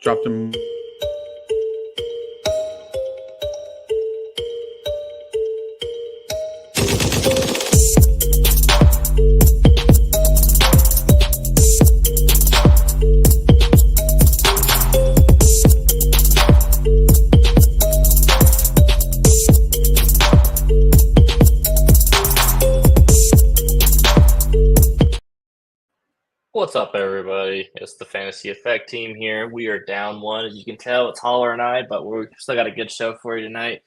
dropped him. What's up, everybody? It's the Fantasy Effect team here. We are down one. As you can tell, it's Holler and I, but we're still got a good show for you tonight.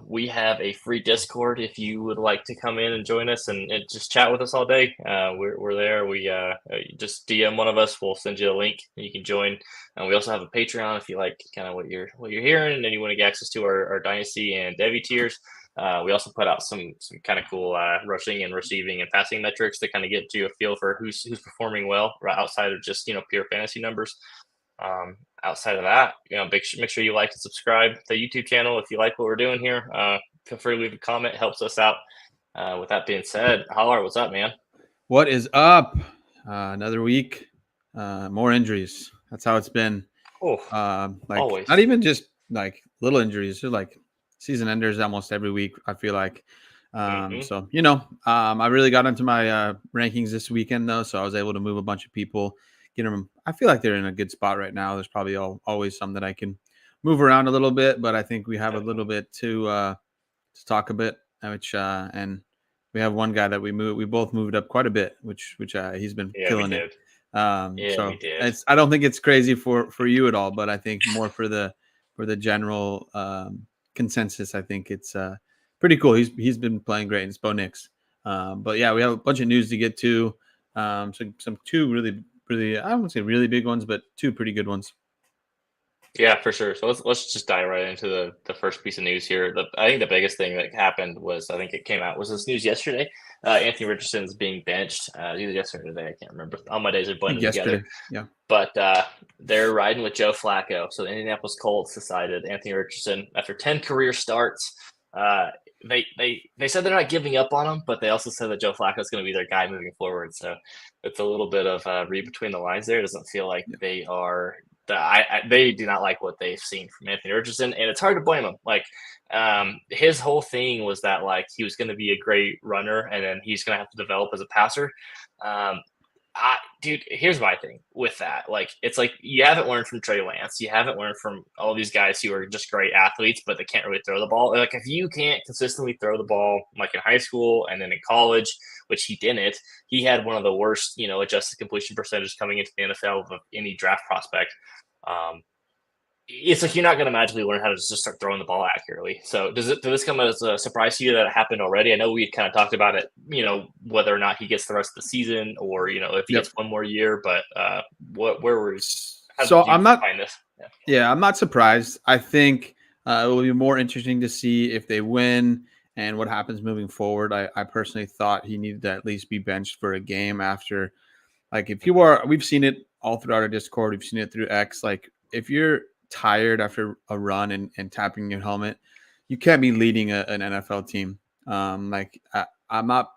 We have a free Discord if you would like to come in and join us and just chat with us all day. We're there. We just DM one of us. We'll send you a link and you can join. And we also have a Patreon if you like kind of what you're hearing and you want to get access to our Dynasty and Devi tiers. We also put out some kind of cool rushing and receiving and passing metrics to kind of get you a feel for who's performing well right outside of just pure fantasy numbers. Outside of that, make sure you like and subscribe to the YouTube channel if you like what we're doing here. Feel free to leave a comment; it helps us out. With that being said, Holler, what's up, man? What is up? Another week, more injuries. That's how it's been. Oh, always. Not even just like little injuries, just like season enders almost every week. I feel like. So I really got into my rankings this weekend though, so I was able to move a bunch of people. Get them. I feel like they're in a good spot right now. There's probably always some that I can move around a little bit, but I think we have a little bit to talk a bit, which and we have one guy that we both moved up quite a bit, which he's been killing it. So we did. I don't think it's crazy for you at all, but I think more for the general consensus. I think it's pretty cool. He's been playing great. And it's Bo Nix. But yeah, we have a bunch of news to get to. So some two really, I wouldn't say really big ones, but two pretty good ones. Yeah, for sure. So let's just dive right into the first piece of news here. I think the biggest thing that happened was I think it came out was this news yesterday. Anthony Richardson's being benched. Either yesterday or today, I can't remember. All my days are blending together. Yeah. But they're riding with Joe Flacco. So the Indianapolis Colts decided Anthony Richardson, after 10 career starts, they said they're not giving up on him, but they also said that Joe Flacco is going to be their guy moving forward. So it's a little bit of read between the lines there. It doesn't feel like they are. They do not like what they've seen from Anthony Richardson, and it's hard to blame him. Like, his whole thing was that like he was going to be a great runner, and then he's going to have to develop as a passer. Dude, here's my thing with that. Like, it's like you haven't learned from Trey Lance. You haven't learned from all these guys who are just great athletes, but they can't really throw the ball. Like, if you can't consistently throw the ball, like in high school and then in college, which he didn't, he had one of the worst, adjusted completion percentages coming into the NFL of any draft prospect. It's like you're not going to magically learn how to just start throwing the ball accurately. So did this come as a surprise to you that it happened already? I know we kind of talked about it, whether or not he gets the rest of the season or, if he gets one more year, but where were you? I'm not find this? Yeah, I'm not surprised. I think it will be more interesting to see if they win and what happens moving forward. I personally thought he needed to at least be benched for a game after, like, we've seen it all throughout our Discord. We've seen it through X. Like, if you're tired after a run and tapping your helmet, you can't be leading an NFL team. I'm not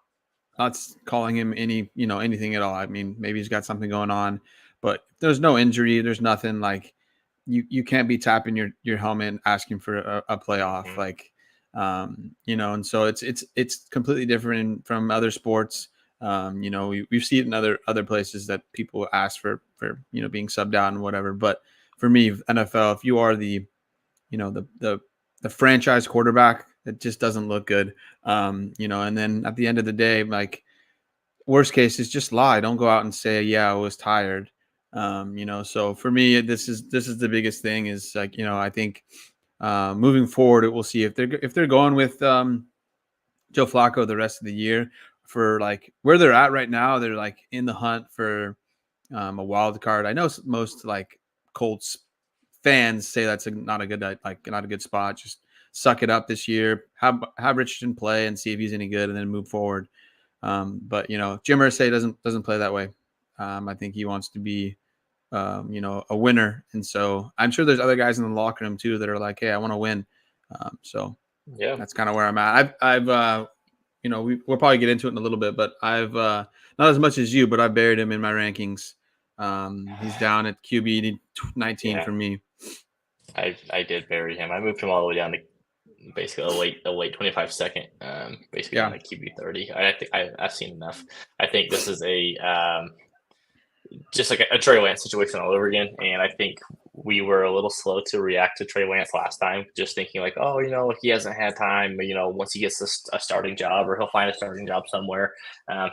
calling him anything at all. I mean, maybe he's got something going on, but if there's no injury, there's nothing. Like, you can't be tapping your helmet and asking for a playoff. Mm-hmm. Like, and so it's completely different from other sports. We've seen it in other places that people ask for being subbed out and whatever. But for me, NFL, if you are the franchise quarterback, it just doesn't look good. And then at the end of the day, like, worst case is just lie. Don't go out and say, yeah, I was tired. So for me, this is the biggest thing is like, I think moving forward, we'll see if they're going with Joe Flacco the rest of the year. For like where they're at right now, they're like in the hunt for a wild card. I know most like Colts fans say that's not a good spot. Just suck it up this year. Have Richardson play and see if he's any good, and then move forward. But Jim Irsay doesn't play that way. I think he wants to be a winner, and so I'm sure there's other guys in the locker room too that are like, hey, I want to win. So yeah, that's kind of where I'm at. I've we'll probably get into it in a little bit, but I've not as much as you, but I buried him in my rankings. He's down at QB 19 Yeah, for me. I did bury him. I moved him all the way down to basically a late 25 second, basically down Yeah. to QB 30. I think I've seen enough. I think this is a just like a Trey Lance situation all over again. And I think we were a little slow to react to Trey Lance last time, just thinking like, oh, he hasn't had time. Once he gets a starting job or he'll find a starting job somewhere,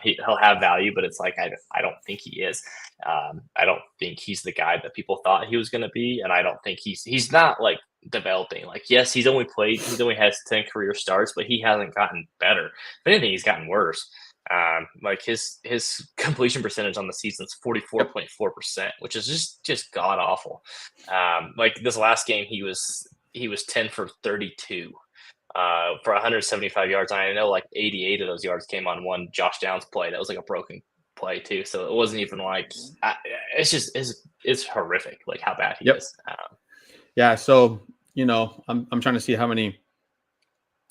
he'll have value. But it's like I don't think he is. I don't think he's the guy that people thought he was going to be, and I don't think he's not like developing. Like, yes, he's only has 10 career starts, but he hasn't gotten better. If anything, he's gotten worse. Like his completion percentage on the season is 44.4%, which is just god awful. Like this last game, he was 10 for 32 for 175 yards. And I know like 88 of those yards came on one Josh Downs play that was like a broken play too. So it wasn't even like it's horrific like how bad he is. Yeah. So I'm trying to see how many.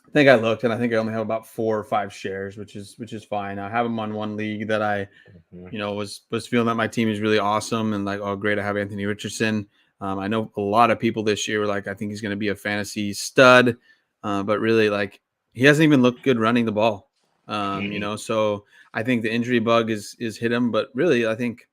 I think I looked, and I think I only have about 4 or 5 shares, which is fine. I have him on one league that I, was feeling that my team is really awesome and like, oh, great, I have Anthony Richardson. I know a lot of people this year were like, I think he's going to be a fantasy stud, but really, like, he hasn't even looked good running the ball. So I think the injury bug is hit him, but really, I think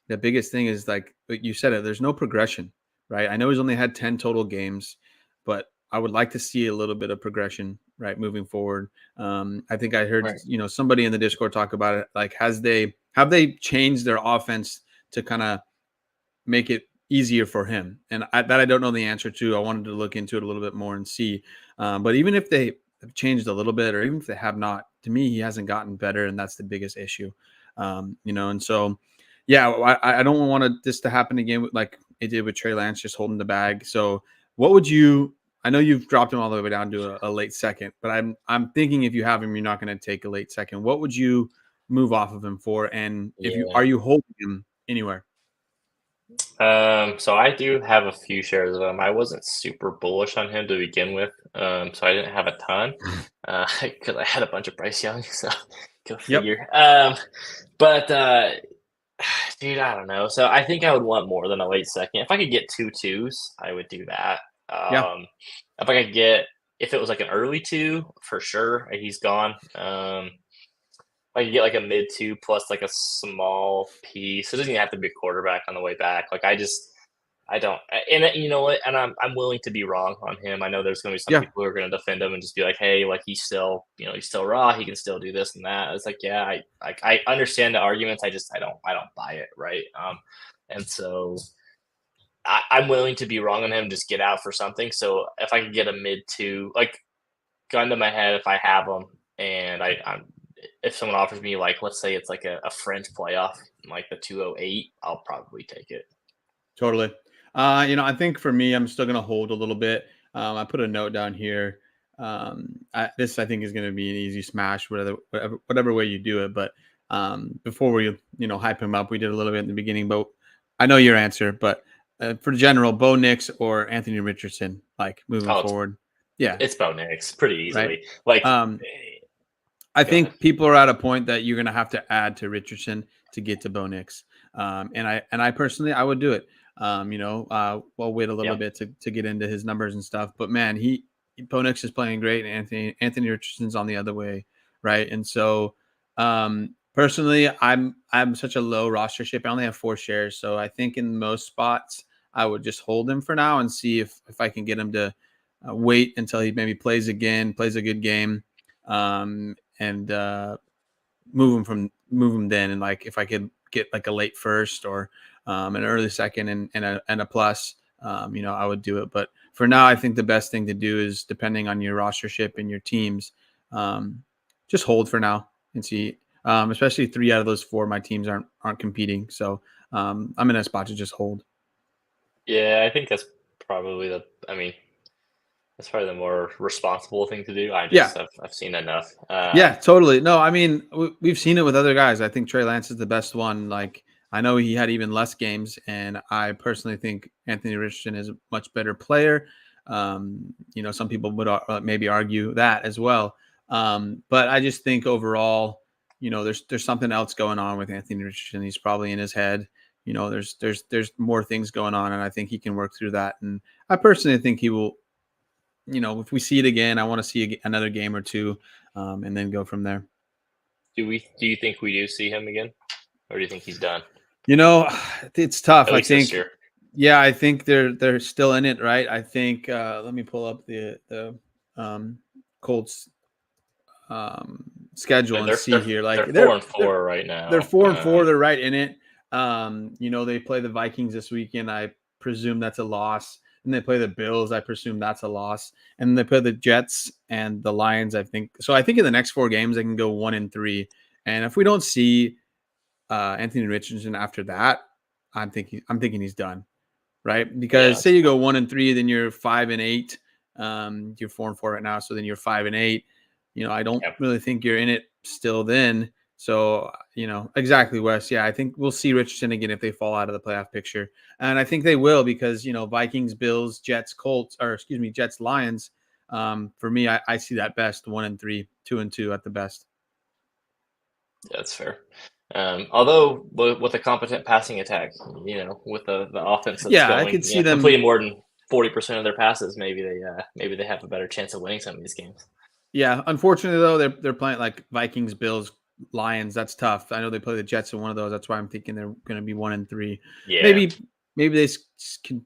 the biggest thing is like you said it. There's no progression, right? I know he's only had 10 total games, but I would like to see a little bit of progression, right, moving forward. I think I heard, Right. Somebody in the Discord talk about it. Like, have they changed their offense to kind of make it easier for him? And I don't know the answer to. I wanted to look into it a little bit more and see. But even if they have changed a little bit, or even if they have not, to me, he hasn't gotten better, and that's the biggest issue. And so, yeah, I don't want this to happen again, like it did with Trey Lance, just holding the bag. So, what would you? I know you've dropped him all the way down to a late second, but I'm thinking if you have him, you're not going to take a late second. What would you move off of him for? And are Yeah. you holding him anywhere? So I do have a few shares of him. I wasn't super bullish on him to begin with, so I didn't have a ton because I had a bunch of Bryce Young. So go Yep. figure. But dude, I don't know. So I think I would want more than a late second. If I could get 2 twos, I would do that. Yeah. If I could get, if it was like an early 2, for sure, he's gone. I could get like a mid 2 plus like a small piece. It doesn't even have to be a quarterback on the way back. Like I don't, and you know what? And I'm willing to be wrong on him. I know there's going to be some Yeah. people who are going to defend him and just be like, hey, like he's still, he's still raw. He can still do this and that. It's like, yeah, I understand the arguments. I don't buy it, right? And so I'm willing to be wrong on him. Just get out for something. So if I could get a mid 2, like gun to my head, if I have him, and I'm if someone offers me like, let's say it's like a French playoff, like the 208, I'll probably take it. Totally. I think for me, I'm still going to hold a little bit. I put a note down here. This I think is going to be an easy smash, whatever way you do it. But before we hype him up, we did a little bit in the beginning. But I know your answer. But for general, Bo Nix or Anthony Richardson, like moving Oh, forward, yeah, it's Bo Nix pretty right. easily. Like, I go ahead. think people are at a point that you're going to have to add to Richardson to get to Bo Nix. And I personally, I would do it. We'll wait a little Yep. bit to get into his numbers and stuff. But man, Bo Nix is playing great, and Anthony Richardson's on the other way, right? And so, personally, I'm such a low rostership. I only have 4 shares, so I think in most spots I would just hold him for now and see if I can get him to wait until he maybe plays a good game, and move him then. And like if I could get like a late first or an early second and a plus, I would do it. But for now, I think the best thing to do is, depending on your rostership and your teams, just hold for now and see. Especially 3 out of those 4, my teams aren't competing, so I'm in a spot to just hold. Yeah, I think that's probably that's probably the more responsible thing to do. Yeah. I've seen enough. Yeah, totally. No, I mean, we've seen it with other guys. I think Trey Lance is the best one. Like, I know he had even less games, and I personally think Anthony Richardson is a much better player. Some people would maybe argue that as well. But I just think overall, there's something else going on with Anthony Richardson. He's probably in his head. there's more things going on, and I think he can work through that. And I personally think he will. If we see it again, I want to see another game or two, and then go from there. Do you think we do see him again, or do you think he's done? It's tough. At I least this think, year. yeah, I think they're still in it, right? I think. Let me pull up the Colts schedule and They're see they're here. Like they're they're 4-4 right they're now. 4-4. They're right in it. They play the Vikings this weekend. I presume that's a loss. And they play the Bills. I presume that's a loss. And they play the Jets and the Lions, I think. So I think in the next 4 games, they can go 1-3. And if we don't see Anthony Richardson after that, I'm thinking he's done, right? Yeah, Because say you go 1-3, then you're 5-8. You're 4-4 right now, so then you're 5-8. I don't yeah, really think you're in it still then. So, exactly, Wes. Yeah, I think we'll see Richardson again if they fall out of the playoff picture. And I think they will because, Vikings, Bills, Jets, Colts, or excuse me, Jets, Lions. For me, I see that best 1-3, 2-2 at the best. that's fair. Although with a competent passing attack, with the offense that's Yeah, I going, could see them. completing more than 40% of their passes, maybe they have a better chance of winning some of these games. Yeah, unfortunately though, they're playing like Vikings, Bills, Lions. That's tough. I know they play the Jets in one of those. That's why I'm thinking they're going to be 1-3. Yeah, Maybe they can.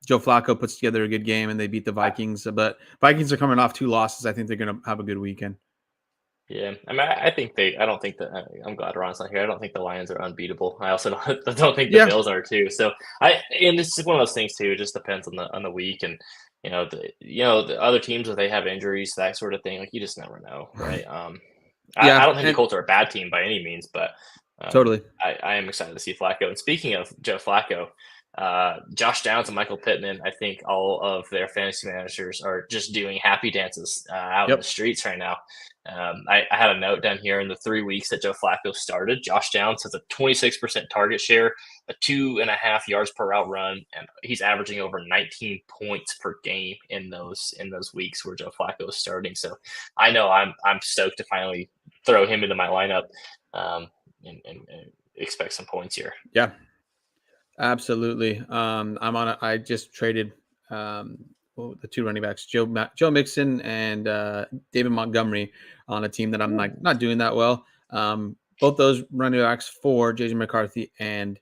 Joe Flacco puts together a good game and they beat the Vikings. But Vikings are coming off 2 losses. I think they're going to have a good weekend. yeah. I mean, I think I don't think that. I'm glad Ron's not here. I don't think the Lions are unbeatable. I also don't think the Yeah, Bills are too. So and it's just one of those things too. It just depends on the week and. The other teams if they have injuries, that sort of thing. Like you just never know, right? I yeah, don't think the and Colts are a bad team by any means, but totally. I am excited to see Flacco. And speaking of Joe Flacco, Josh Downs and Michael Pittman, I think all of their fantasy managers are just doing happy dances out in the Yep. streets right now. I had a note down here in the 3 weeks that Joe Flacco started. Josh Downs has a 26% target share, a 2.5 yards per route run, and he's averaging over 19 points per game in those weeks where Joe Flacco is starting. So I know I'm stoked to finally throw him into my lineup and expect some points here. Yeah, absolutely. I just traded the 2 running backs, Joe Mixon and David Montgomery, on a team that I'm like not doing that well. Both those running backs for JJ McCarthy and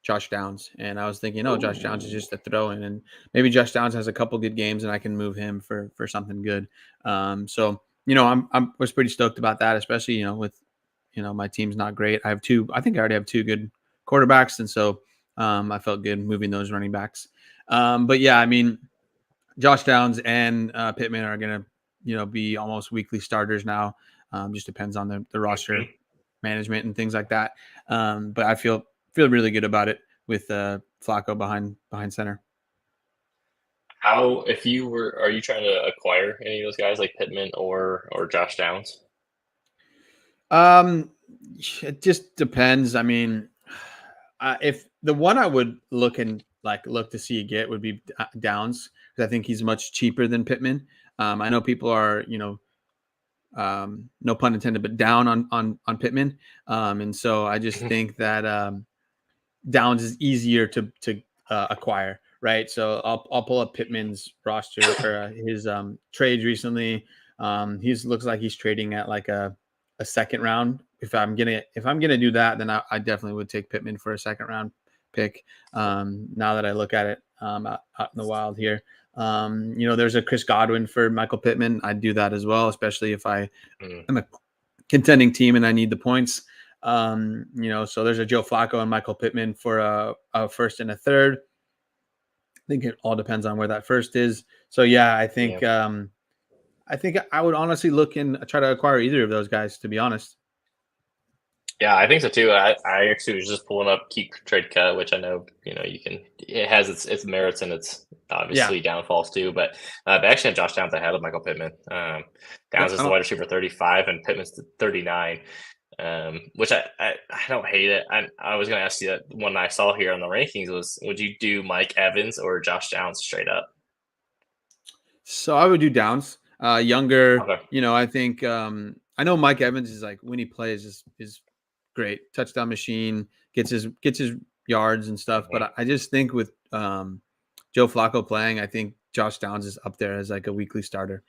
Josh Downs. And I was thinking, oh, Josh Downs is just a throw in, and maybe Josh Downs has a couple good games and I can move him for something good. So I was pretty stoked about that, especially with my team's not great. I think I already have 2 good quarterbacks, and so I felt good moving those running backs. But yeah, I mean, Josh Downs and Pittman are going to be almost weekly starters now. Just depends on the roster management and things like that. But I feel really good about it with Flacco behind center. Are you trying to acquire any of those guys like Pittman or Josh Downs? Um, it just depends. I mean, if the one I would look to see you get would be Downs, because I think he's much cheaper than Pittman. I know people are, no pun intended, but down on Pittman, and so I just think that Downs is easier to acquire, right? So I'll pull up Pittman's roster or his trades recently. He's looks like he's trading at like a second round. If I'm gonna do that, then I definitely would take Pittman for a second round pick. Now that I look at it out in the wild here, there's a Chris Godwin for Michael Pittman. I'd do that as well, especially if I'm a contending team and I need the points. So there's a Joe Flacco and Michael Pittman for a first and a third. I think it all depends on where that first is. So yeah, I think I would honestly look and try to acquire either of those guys, to be honest. Yeah, I think so too. I actually was just pulling up keep trade cut, which I know you can. It has its merits and its obviously downfalls too. But they actually had Josh Downs ahead of Michael Pittman. Downs is the wide receiver 35 and Pittman's 39. Which I don't hate it. I was going to ask you that one I saw here on the rankings was, would you do Mike Evans or Josh Downs straight up? So I would do Downs, younger. Okay. I think I know Mike Evans is like when he plays is great, touchdown machine, gets his yards and stuff. Mhm. But I just think with Joe Flacco playing, I think Josh Downs is up there as like a weekly starter.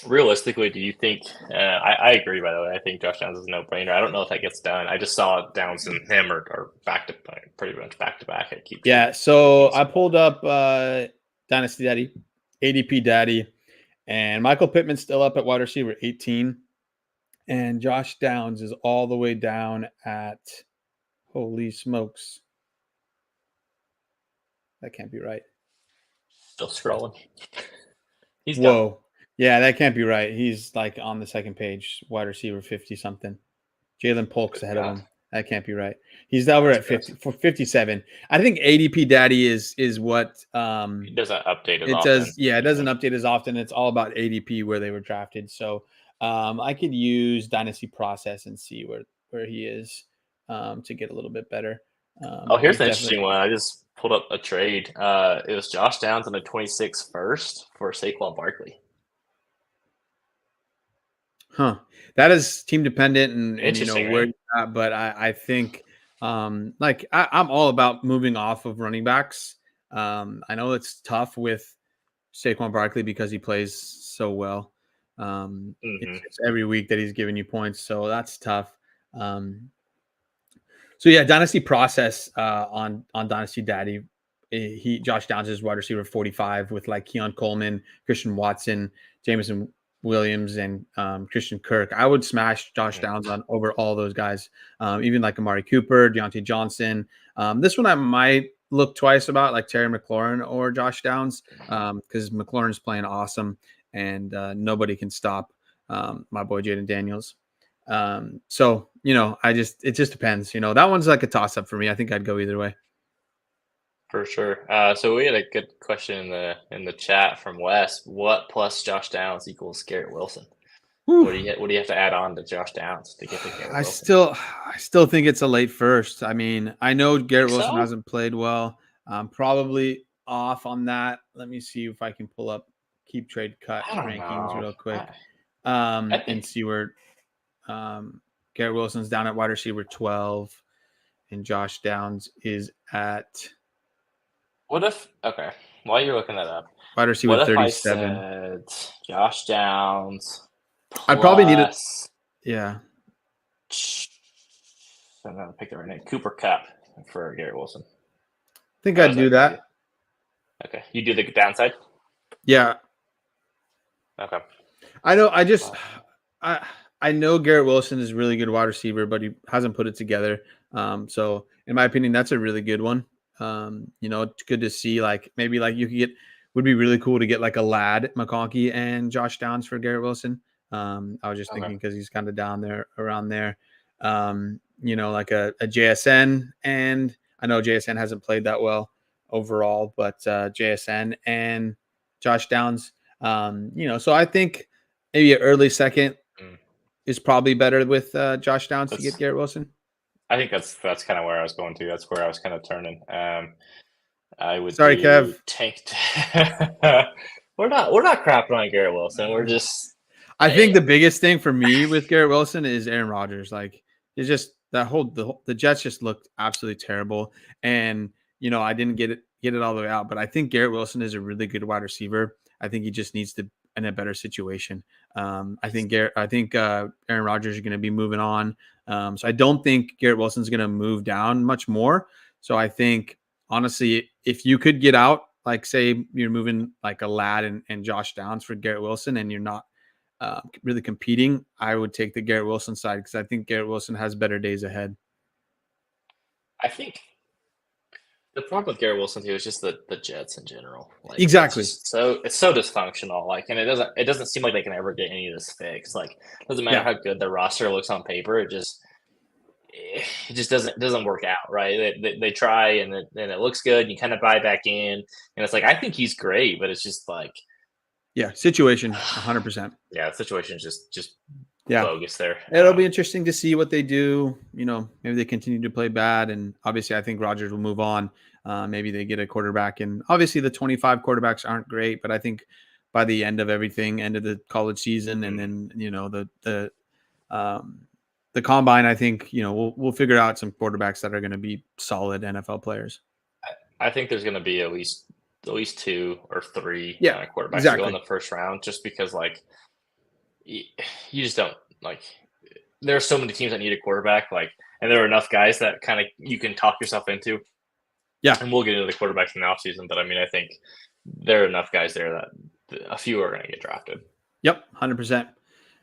Realistically, do you think? I agree. By the way, I think Josh Downs is a no-brainer. I don't know if that gets done. I just saw Downs and him are pretty much back to back at QB. Yeah. So QBs. I pulled up Dynasty Daddy, ADP Daddy, and Michael Pittman's still up at wide receiver 18. And Josh Downs is all the way down at, holy smokes. That can't be right. Still scrolling. He's gone. Whoa. Yeah, that can't be right. He's like on the second page, wide receiver 50 something. Jalen Polk's ahead of him. That can't be right. He's over at 50 for 57. I think ADP Daddy is what He doesn't update as it often. does. Yeah, it doesn't update as often. It's all about ADP where they were drafted. So I could use Dynasty Process and see where he is to get a little bit better. Oh, here's He's an interesting one. I just pulled up a trade. It was Josh Downs on the 26th first for Saquon Barkley. Huh. That is team dependent and you know Interesting, where right? you're at, but I think like I'm all about moving off of running backs. I know it's tough with Saquon Barkley because he plays so well. hmm It's every week that he's giving you points, so that's tough. So yeah, Dynasty Process on Dynasty Daddy. Josh Downs is wide receiver 45 with like Keon Coleman, Christian Watson, Jameson Williams, and Christian Kirk. I would smash Josh Downs on over all those guys, even like Amari Cooper, Deontay Johnson. This one I might look twice about, like Terry McLaurin or Josh Downs, because McLaurin's playing awesome and nobody can stop my boy Jaden Daniels. So you know, it just depends. You know, that one's like a toss up for me. I think I'd go either way. For sure. So we had a good question in the chat from Wes. What plus Josh Downs equals Garrett Wilson? Whew. What do you have to add on to Josh Downs to get to Garrett I Wilson? still think it's a late first. I mean, I know Garrett Think Wilson so? hasn't played well. I'm probably off on that. Let me see if I can pull up keep trade cut I don't rankings know. real quick I and think see where Garrett Wilson's down at wide receiver 12 and Josh Downs is at what if okay, while you're looking that up, wide receiver what if I 37. said Josh Downs I probably need it. plus Yeah. I'm gonna pick the right name. Cooper Cup for Garrett Wilson. I think How I'd does do that go? that. Okay. You do the downside? Yeah. Okay. I know. I know Garrett Wilson is a really good wide receiver, but he hasn't put it together. So in my opinion, that's a really good one. You know, it's good to see like maybe like you could get would be really cool to get like a Lad McConkey and Josh Downs for Garrett Wilson. I was just Okay. thinking because he's kind of down there around there. You know, like a JSN, and I know JSN hasn't played that well overall, but JSN and Josh Downs. You know, so I think maybe an early second Mm. is probably better with Josh Downs to get Garrett Wilson. I think that's kind of where I was going to. That's where I was kind of turning. I would Sorry, do Kev. tanked. we're not crapping on Garrett Wilson. We're just I think the biggest thing for me with Garrett Wilson is Aaron Rodgers. Like it's just that the Jets just looked absolutely terrible, and you know I didn't get it all the way out. But I think Garrett Wilson is a really good wide receiver. I think he just needs to in a better situation. I think Aaron Rodgers is going to be moving on. So I don't think Garrett Wilson's going to move down much more. So I think honestly, if you could get out, like say you're moving like a Lad and Josh Downs for Garrett Wilson, and you're not really competing, I would take the Garrett Wilson side because I think Garrett Wilson has better days ahead. I think the problem with Garrett Wilson too is just the Jets in general. Like Exactly. it's so dysfunctional. Like, and it doesn't seem like they can ever get any of this fixed. Like, it doesn't matter Yeah. how good the roster looks on paper. It just doesn't work out, right? They try and it looks good. And you kind of buy back in, and it's like I think he's great, but it's just like Yeah. Situation 100%. yeah, the situation is just Yeah. bogus there. It'll be interesting to see what they do. You know, maybe they continue to play bad. And obviously, I think Rodgers will move on. Maybe they get a quarterback. And obviously, the 25 quarterbacks aren't great. But I think by the end of everything, end of the college season, and then, you know, the the combine, I think, we'll figure out some quarterbacks that are going to be solid NFL players. I think there's going to be at least 2 or 3 Yeah, quarterbacks that go in exactly. the first round, just because like you just don't like. There are so many teams that need a quarterback, and there are enough guys that kind of you can talk yourself into. Yeah. And we'll get into the quarterbacks in the offseason, but I mean, I think there are enough guys there that a few are going to get drafted. Yep, 100%.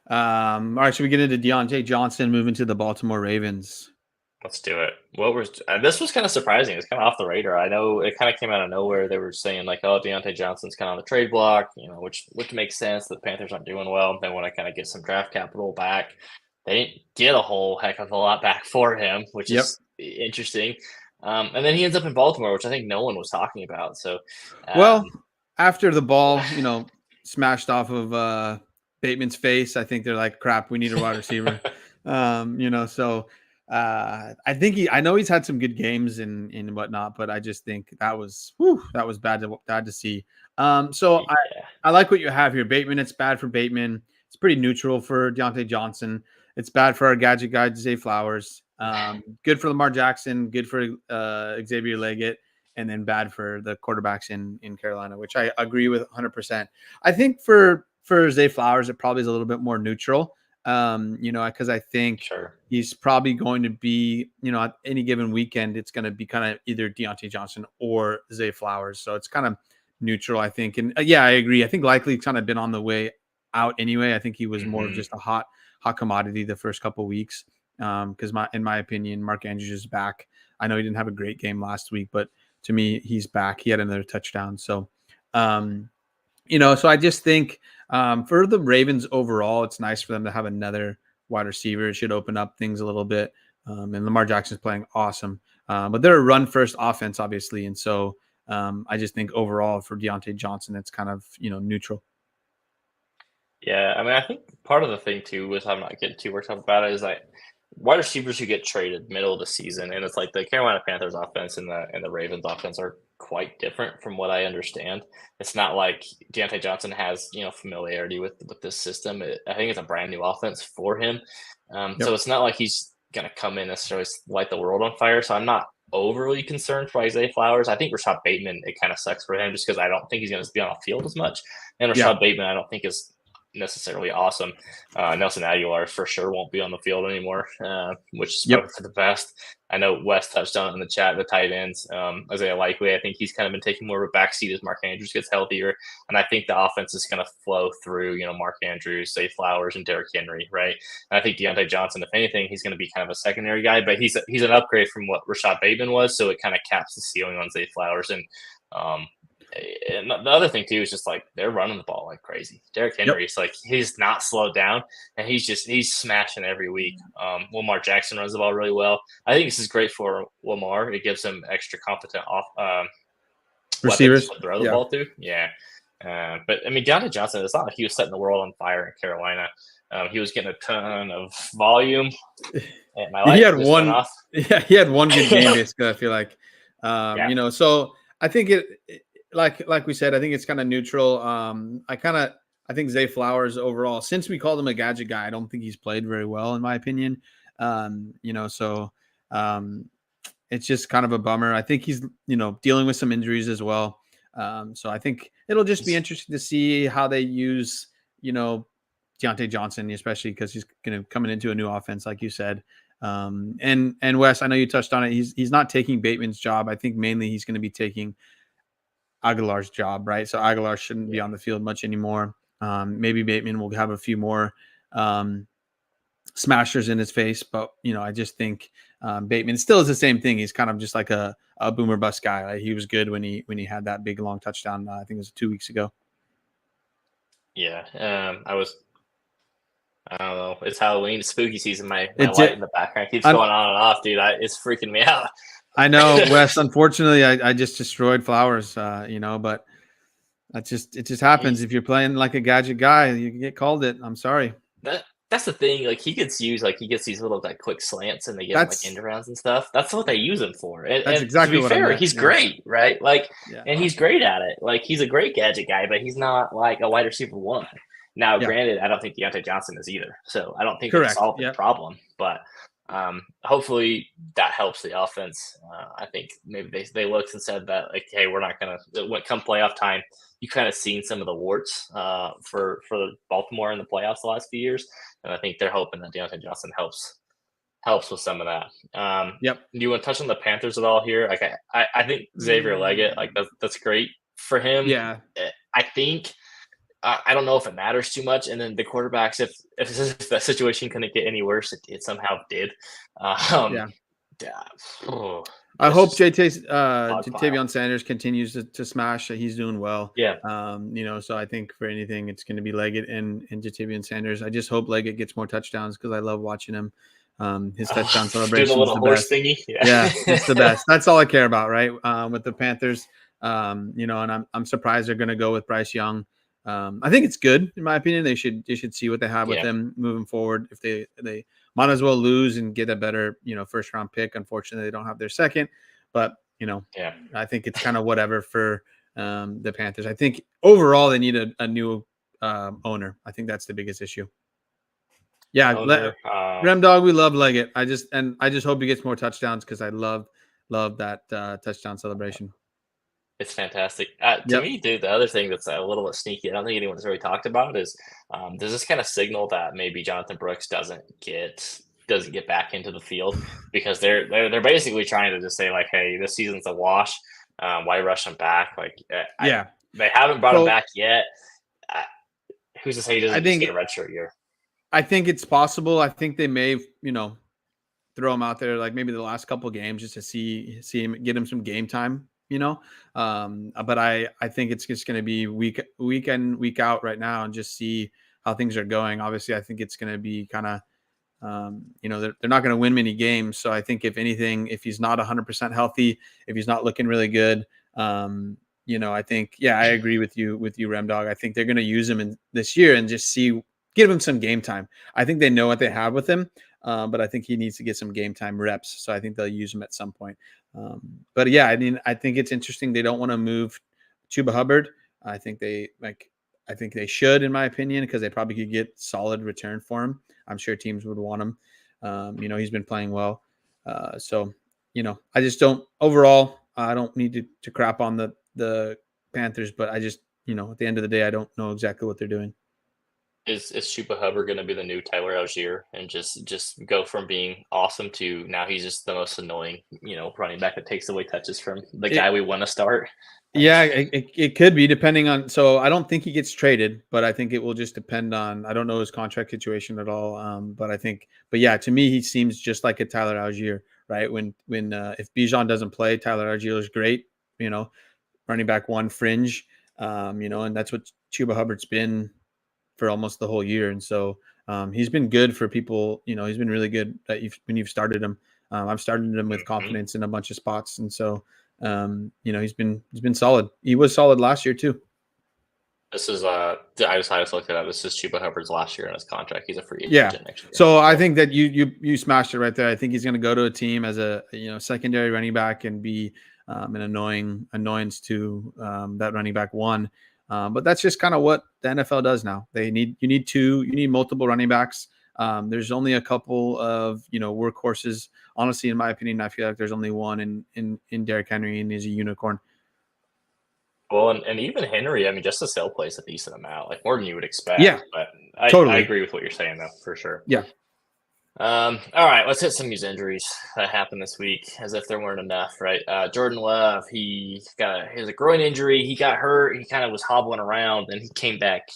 All right, should we get into Deontay Johnson moving to the Baltimore Ravens? Let's do it. This was kind of surprising. It's kind of off the radar. I know it kind of came out of nowhere. They were saying like, "Oh, Deontay Johnson's kind of on the trade block," which makes sense. The Panthers aren't doing well. They want to kind of get some draft capital back. They didn't get a whole heck of a lot back for him, which is interesting. And then he ends up in Baltimore, which I think no one was talking about. So, well, after the ball, smashed off of Bateman's face, I think they're like, "Crap, we need a wide receiver." So. I know he's had some good games and whatnot, but I just think that was bad to see. So I like what you have here, Bateman. It's bad for Bateman. It's pretty neutral for Deontay Johnson. It's bad for our gadget guy, Zay Flowers. Good for Lamar Jackson. Good for Xavier Leggett, and then bad for the quarterbacks in Carolina, which I agree with 100%. I think for Zay Flowers, it probably is a little bit more neutral. Because I think he's probably going to be, at any given weekend, it's going to be kind of either Deontay Johnson or Zay Flowers. So it's kind of neutral, I think. And I agree. I think likely kind of been on the way out anyway. I think he was more of just a hot commodity the first couple of weeks. Because in my opinion, Mark Andrews is back. I know he didn't have a great game last week, but to me, he's back. He had another touchdown. So, so I just think for the Ravens overall, it's nice for them to have another wide receiver. It should open up things a little bit. And Lamar Jackson's playing awesome. But they're a run-first offense, obviously. And so I just think overall for Deontay Johnson, it's kind of, neutral. Yeah, I mean, I think part of the thing, too, is I'm not getting too worked up about it, is like wide receivers who get traded middle of the season, and it's like the Carolina Panthers offense and the Ravens offense are quite different from what I understand. It's not like Deontay Johnson has familiarity with this system. I think it's a brand new offense for him, so it's not like he's going to come in necessarily light the world on fire. So I'm not overly concerned for Isaiah Flowers. I think Rashad Bateman, it kind of sucks for him just because I don't think he's going to be on the field as much, and Rashad Bateman I don't think is necessarily awesome. Nelson Aguilar for sure won't be on the field anymore, which is probably for the best. I know Wes touched on it in the chat, the tight ends. Isaiah Likely, I think he's kind of been taking more of a backseat as Mark Andrews gets healthier. And I think the offense is going to flow through, Mark Andrews, Zay Flowers, and Derrick Henry, right? And I think Deontay Johnson, if anything, he's going to be kind of a secondary guy, but he's an upgrade from what Rashad Bateman was, so it kind of caps the ceiling on Zay Flowers. And the other thing too is just like they're running the ball like crazy. Derrick Henry is like he's not slowed down, and he's smashing every week. Lamar Jackson runs the ball really well. I think this is great for Lamar. It gives him extra competent receivers to throw the ball to. Yeah, but I mean Deontay Johnson. It's not like he was setting the world on fire in Carolina. He was getting a ton of volume. And my light he had just one. went off. Yeah, he had one good game. Basically, I feel like, So I think like we said, I think it's kind of neutral. I think Zay Flowers overall, since we called him a gadget guy, I don't think he's played very well in my opinion. It's just kind of a bummer. I think he's, dealing with some injuries as well. So I think it'll just be interesting to see how they use, Deontay Johnson, especially because he's coming into a new offense, like you said. And Wes, I know you touched on it. He's not taking Bateman's job. I think mainly he's going to be taking Aguilar's job, right? So Aguilar shouldn't be on the field much anymore. Maybe Bateman will have a few more smashers in his face, but I just think Bateman still is the same thing. He's kind of just like a boomer bust guy. Like, he was good when he had that big long touchdown. I think it was 2 weeks ago. Yeah, I don't know. It's Halloween, it's spooky season. My light in the background keeps going on and off, dude. It's freaking me out. I know, Wes. Unfortunately, I just destroyed Flowers. But it just happens. If you're playing like a gadget guy, you get called it. I'm sorry. That's the thing. Like, he gets these little quick slants, and they get end rounds and stuff. That's what they use him for. And exactly. To be fair, he's great, right? And he's great at it. Like, he's a great gadget guy, but he's not like a wide receiver one. Now, Yeah. granted, I don't think Deontay Johnson is either, so I don't think they've Correct. solved the Yep. problem. But hopefully that helps the offense. I think maybe they looked and said that, like, hey, we're not gonna come playoff time. You kind of seen some of the warts for Baltimore in the playoffs the last few years, and I think they're hoping that Deontay Johnson helps with some of that. Yep. Do you want to touch on the Panthers at all here? Like, I think Xavier Leggett, like that's great for him. Yeah. I think I don't know if it matters too much. And then the quarterbacks, if that situation couldn't get any worse, it somehow did. Yeah. Oh, I it's hope just dog pile. Jatavion Sanders continues to smash. He's doing well. Yeah. So I think for anything, it's going to be Leggett and Jatavion Sanders. I just hope Leggett gets more touchdowns because I love watching him. His touchdown Do celebration the is little the horse best. thingy. Yeah, it's the best. That's all I care about, right? With the Panthers, and I'm surprised they're going to go with Bryce Young. I think it's good in my opinion. They should see what they have with Yeah. him moving forward. If they might as well lose and get a better, first round pick. Unfortunately, they don't have their second, but Yeah. I think it's kind of whatever for the Panthers. I think overall they need a new owner. I think that's the biggest issue. Yeah, Owner, Rem Dog, we love Leggett. I just hope he gets more touchdowns because I love that touchdown celebration. It's fantastic. To Yep. me, dude, the other thing that's a little bit sneaky, I don't think anyone's really talked about is does this kind of signal that maybe Jonathan Brooks doesn't get back into the field because they're basically trying to just say like, hey, this season's a wash. Why rush him back? Like, Yeah. they haven't brought him back yet. Who's to say he doesn't just get a redshirt year? I think it's possible. I think they may, throw him out there like maybe the last couple of games just to see him, get him some game time. But I think it's just going to be week in, week out right now and just see how things are going. Obviously, I think it's going to be kind of, they're not going to win many games. So I think if anything, if he's not 100% healthy, if he's not looking really good, I think, I agree with you, Rem Dog. I think they're going to use him in this year and just give him some game time. I think they know what they have with him, but I think he needs to get some game time reps. So I think they'll use him at some point. But yeah, I mean, I think it's interesting. They don't want to move Chuba Hubbard. I think they should, in my opinion, because they probably could get solid return for him. I'm sure teams would want him. He's been playing well. So I just don't overall, I don't need to crap on the Panthers, but I just, at the end of the day, I don't know exactly what they're doing. Is Chuba Hubbard going to be the new Tyler Algier and just go from being awesome to now he's just the most annoying, running back that takes away touches from the guy we want to start? Yeah, it could be depending on. So I don't think he gets traded, but I think it will just depend on. I don't know his contract situation at all. But yeah, to me he seems just like a Tyler Algier, right? When if Bijan doesn't play, Tyler Algier is great. Running back one fringe. And that's what Chuba Hubbard's been for almost the whole year. And so he's been good for people. He's been really good when you've started him. I've started him with confidence in a bunch of spots. And so, he's been solid. He was solid last year too. This is I just looked it up. This is Chuba Hubbard's last year in his contract. He's a free agent next year. So I think that you smashed it right there. I think he's going to go to a team as a secondary running back and be an annoyance to that running back one. But that's just kind of what the NFL does now. You need multiple running backs. There's only a couple of workhorses. Honestly, in my opinion, I feel like there's only one in Derrick Henry, and he's a unicorn. Well, and even Henry, I mean, Justice Hill plays a decent amount, like more than you would expect. Yeah, but totally. I agree with what you're saying, though, for sure. Yeah. All right, let's hit some of these injuries that happened this week, as if there weren't enough, right? Jordan Love, he has a groin injury. He got hurt. He kind of was hobbling around, and he came back.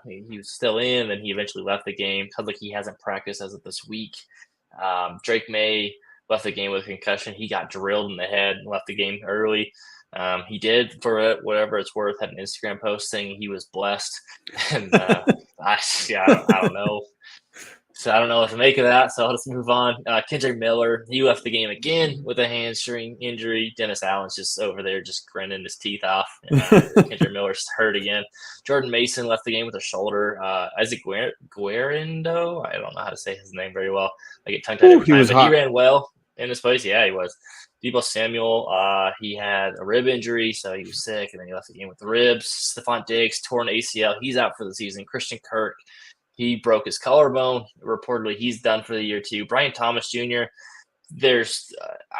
He was still in, and he eventually left the game. Sounds like he hasn't practiced as of this week. Drake May left the game with a concussion. He got drilled in the head and left the game early. He did, for it, whatever it's worth, had an Instagram post saying he was blessed. And I don't know. So I don't know what to make of that. So I'll just move on. Kendrick Miller, he left the game again with a hamstring injury. Dennis Allen's just over there just grinning his teeth off. Kendrick Miller's hurt again. Jordan Mason left the game with a shoulder. Isaac Guerendo, I don't know how to say his name very well. I get tongue-tied every time. He ran well in this place. Yeah, he was. Debo Samuel, he had a rib injury, so he was sick, and then he left the game with the ribs. Stephon Diggs, torn ACL. He's out for the season. Christian Kirk, he broke his collarbone. Reportedly, he's done for the year too. Brian Thomas Jr., there's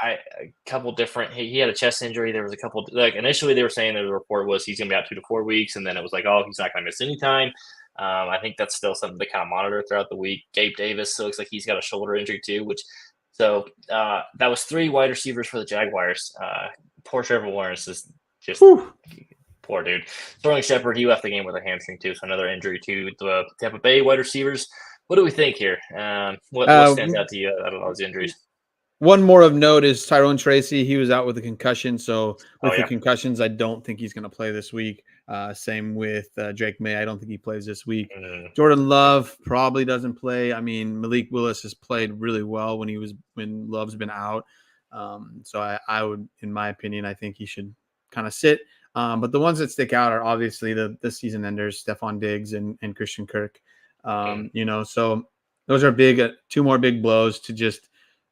a couple different. He had a chest injury. There was a couple. Like initially, they were saying that the report was he's going to be out 2 to 4 weeks, and then it was like, oh, he's not going to miss any time. I think that's still something to kind of monitor throughout the week. Gabe Davis looks like he's got a shoulder injury too, which so that was 3 wide receivers for the Jaguars. Poor Trevor Lawrence is just poor dude. Sterling Shepard, he left the game with a hamstring too, so another injury to the Tampa Bay wide receivers. What do we think here? What stands out to you out of those injuries? One more of note is Tyrone Tracy. He was out with a concussion. So with the concussions, I don't think he's going to play this week. Same with Drake May. I don't think he plays this week. Jordan Love probably doesn't play. I mean, Malik Willis has played really well when Love's been out. So I would, in my opinion, I think he should kind of sit. But the ones that stick out are obviously the season enders, Stephon Diggs and Christian Kirk. So those are big, 2 more big blows to just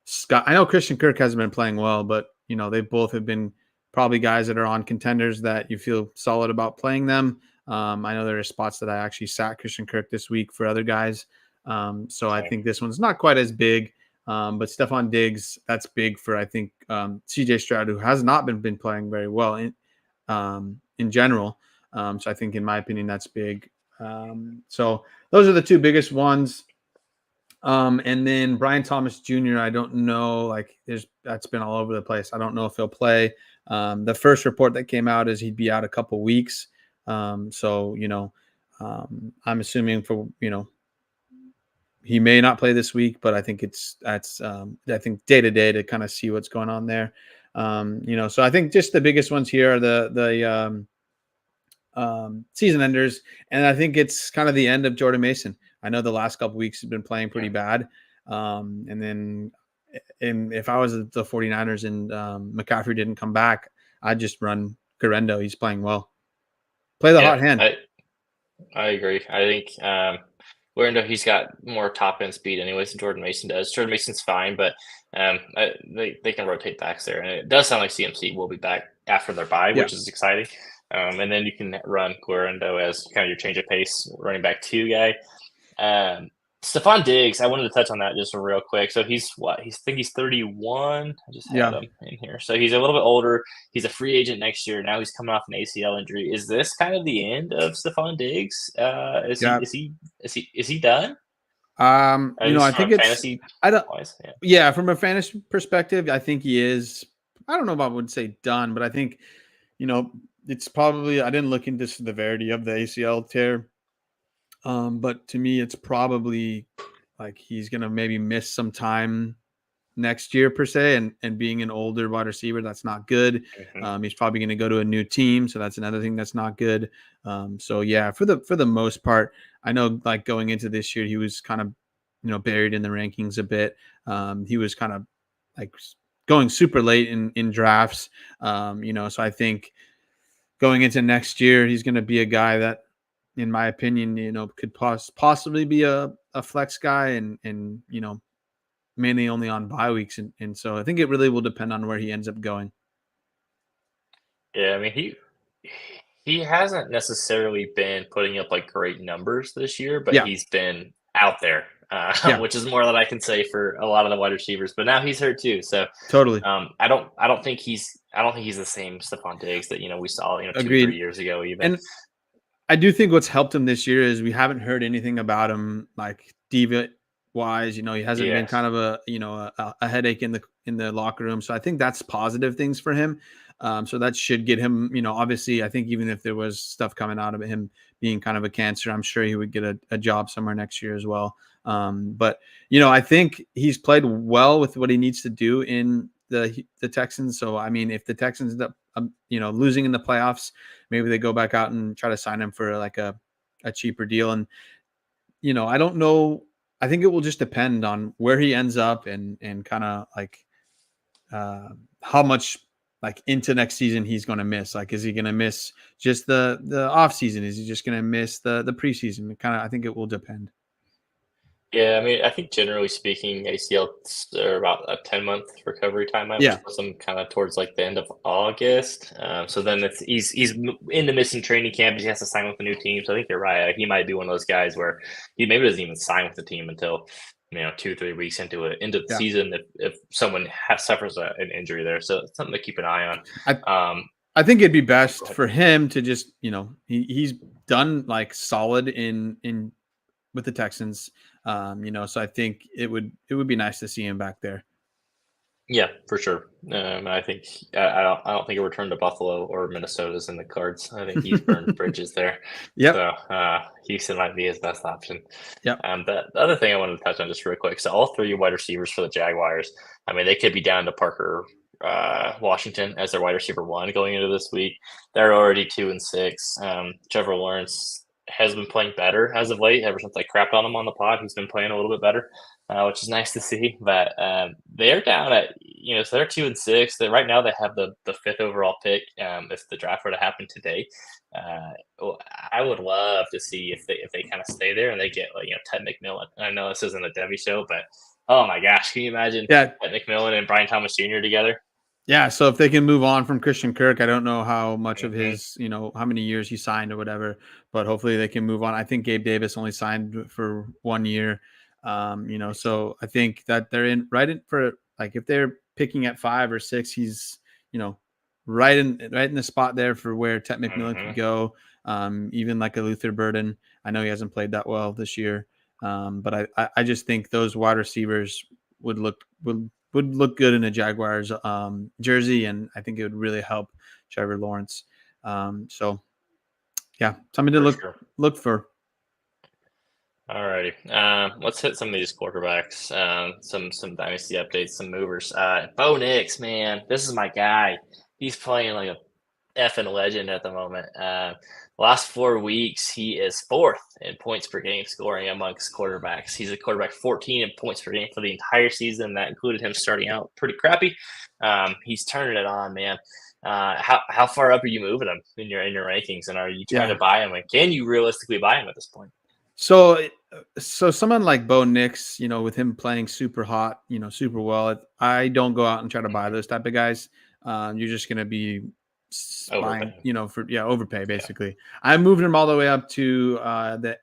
Scott. I know Christian Kirk hasn't been playing well, but they both have been probably guys that are on contenders that you feel solid about playing them. I know there are spots that I actually sat Christian Kirk this week for other guys. So I think this one's not quite as big. But Stephon Diggs, that's big for, I think, CJ Stroud, who has not been playing very well in general. So I think, in my opinion, that's big. So those are the 2 biggest ones. And then Brian Thomas Jr., I don't know, that's been all over the place. I don't know if he'll play. The first report that came out is he'd be out a couple weeks. I'm assuming he may not play this week, but I think that's day to day to kind of see what's going on there. So I think just the biggest ones here are the season enders. And I think it's kind of the end of Jordan Mason. I know the last couple weeks have been playing pretty bad. And then if I was the 49ers and McCaffrey didn't come back, I'd just run Garendo. He's playing well. Play the hot hand. I agree. I think Garendo, he's got more top end speed anyways than Jordan Mason does. Jordan Mason's fine, but they can rotate backs there. And it does sound like CMC will be back after their bye, which is exciting. And then you can run Garendo as kind of your change of pace running back 2 guy. Stephon Diggs, I wanted to touch on that just real quick. So he's 31. I just had him in here. So he's a little bit older. He's a free agent next year. Now he's coming off an ACL injury. Is this kind of the end of Stephon Diggs? Is he done? I think it's from a fantasy perspective, I think he is. I don't know if I would say done, but I think, it's probably, I didn't look into the severity of the ACL tear. But to me, it's probably like he's going to maybe miss some time next year per se. And being an older wide receiver, that's not good. He's probably going to go to a new team. So that's another thing that's not good. So yeah, for the most part, I know like going into this year, he was kind of, buried in the rankings a bit. He was kind of like going super late in drafts. So I think going into next year, he's going to be a guy that, in my opinion, could possibly be a flex guy and mainly only on bye weeks. And so I think it really will depend on where he ends up going. Yeah, I mean, he hasn't necessarily been putting up like great numbers this year, but he's been out there, which is more than I can say for a lot of the wide receivers. But now he's hurt too, so totally. I don't think he's the same Stephon Diggs that we saw 2-3 years ago even. And I do think what's helped him this year is we haven't heard anything about him like diva wise. He hasn't been kind of a headache in the locker room. So I think that's positive things for him. So that should get him, obviously, I think even if there was stuff coming out of him being kind of a cancer, I'm sure he would get a job somewhere next year as well. But I think he's played well with what he needs to do in the Texans. So, I mean, if the Texans end up, losing in the playoffs, maybe they go back out and try to sign him for like a cheaper deal. And, I don't know. I think it will just depend on where he ends up and kind of like how much like into next season he's going to miss. Like, is he going to miss just the off season? Is he just going to miss the preseason? I think it will depend. Yeah, I mean, I think generally speaking, ACLs are about a 10-month recovery timeline, which Yeah, puts him kind of towards like the end of August. So then he's in the missing training camp. He has to sign with a new team. So I think you're right. He might be one of those guys where he maybe doesn't even sign with the team until 2-3 weeks into the yeah. season if someone suffers an injury there. So it's something to keep an eye on. I Um, I think it'd be Go best ahead. for him to just, he's done like solid in with the Texans. So I think it would be nice to see him back there. Yeah, for sure. I think I don't think a return to Buffalo or Minnesota's in the cards. I think he's burned bridges there. So Yep. Houston might be his best option. Yep. The other thing I wanted to touch on just real quick. So all three wide receivers for the Jaguars. I mean, they could be down to Parker Washington as their wide receiver one going into this week. They're already 2-6. Trevor Lawrence has been playing better as of late. Ever since I crapped on him on the pod, he's been playing a little bit better. Which is nice to see. But they're down at so they're 2-6. Right now they have the fifth overall pick. If the draft were to happen today, I would love to see if they kind of stay there and they get Ted McMillan. I know this isn't a Debbie show, but oh my gosh, can you imagine Yeah. Ted McMillan and Brian Thomas Jr. together? Yeah. So if they can move on from Christian Kirk, I don't know how much of Hmm. his, how many years he signed or whatever, but hopefully they can move on. I think Gabe Davis only signed for 1 year. So I think that they're right in for, like, if they're picking at 5 or 6, he's, you know, right in the spot there for where Ted McMillan Hmm. could go. Even like a Luther Burden. I know he hasn't played that well this year. But I just think those wide receivers would look good in a Jaguars jersey, and I think it would really help Trevor Lawrence. So yeah, something to For look sure. look for. Alrighty. Let's hit some of these quarterbacks. Some dynasty updates, some movers. Bo Nix, man, this is my guy. He's playing like a effing legend at the moment. Last 4 weeks, he is fourth in points per game scoring amongst quarterbacks. He's a quarterback 14 in points per game for the entire season. That included him starting out pretty crappy. He's turning it on, man. How far up are you moving him in your rankings, and are you trying to Yeah. buy him? And can you realistically buy him at this point? So someone like Bo Nix, with him playing super hot, super well, I don't go out and try to buy Mhm. those type of guys. You're just gonna be buying, Overpaying. overpay Yeah. basically. I moved him all the way up to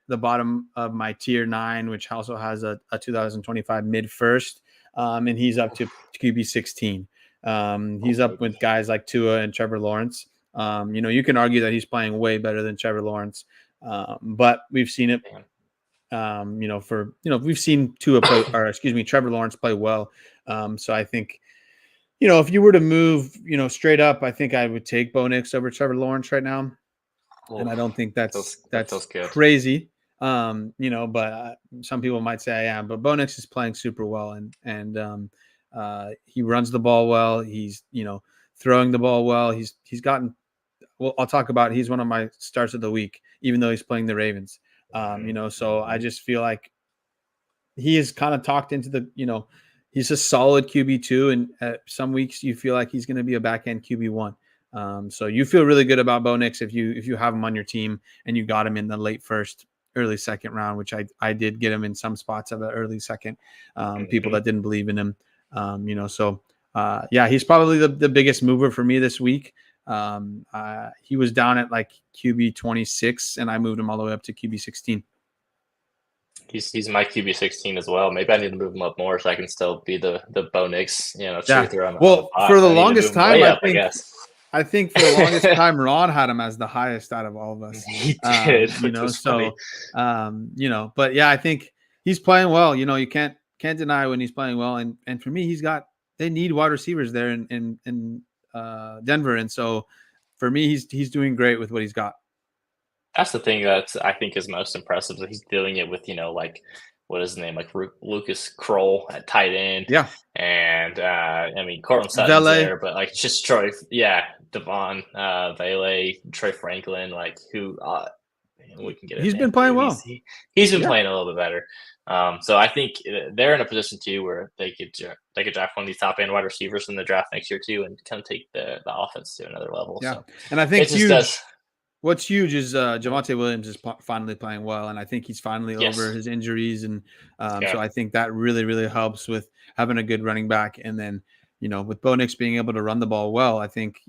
the bottom of my tier 9, which also has a 2025 mid first, and he's up to Oof. QB 16. He's Oh, up with baby. guys like Tua and Trevor Lawrence. You can argue that he's playing way better than Trevor Lawrence, but we've seen it. Damn. We've seen Tua play, or excuse me, Trevor Lawrence play well. So I think, if you were to move, straight up, I think I would take Bo Nix over Trevor Lawrence right now, and I don't Oof. think That that's feels that that's feels good. crazy. But some people might say I am. But Bo Nix is playing super well, and he runs the ball well. He's throwing the ball well. He's gotten. Well, I'll talk about. He's one of my starts of the week, even though he's playing the Ravens. Mhm, So I mhm. just feel like he is kind of talked into he's a solid QB2, and at some weeks you feel like he's going to be a back end QB1. So you feel really good about Bo Nix if you have him on your team and you got him in the late first, early second round, which I did get him in some spots of the early second. People Mhm. that didn't believe in him, so yeah, he's probably the biggest mover for me this week. He was down at like QB 26, and I moved him all the way up to QB 16. He's my QB 16 as well. Maybe I need to move him up more so I can still be the Bo Nix, Yeah. truther on the Well, pot. for the I need to longest move him time, way I up, I think guess. I think for the longest time, Ron had him as the highest out of all of us. He did, which was funny. So but yeah, I think he's playing well. You can't deny when he's playing well. And for me, they need wide receivers there in Denver. And so for me, he's doing great with what he's got. That's the thing that I think is most impressive that he's doing it with, like what is his name? Like Lucas Kroll at tight end. Yeah. And I mean Cortland Sutton's Valet. there, but like just Troy, yeah, Devon, Vele, Trey Franklin, like who we can get his He's name been playing too. well. He's been Yeah. playing a little bit better. So I think they're in a position too where they could draft one of these top end wide receivers in the draft next year too, and kind of take the offense to another level. Yeah. So And I it think just does. What's huge is Javonte Williams is finally playing well, and I think he's finally over Yes. his injuries, and Yeah. so I think that really, really helps with having a good running back. And then, with Bo Nix being able to run the ball well, I think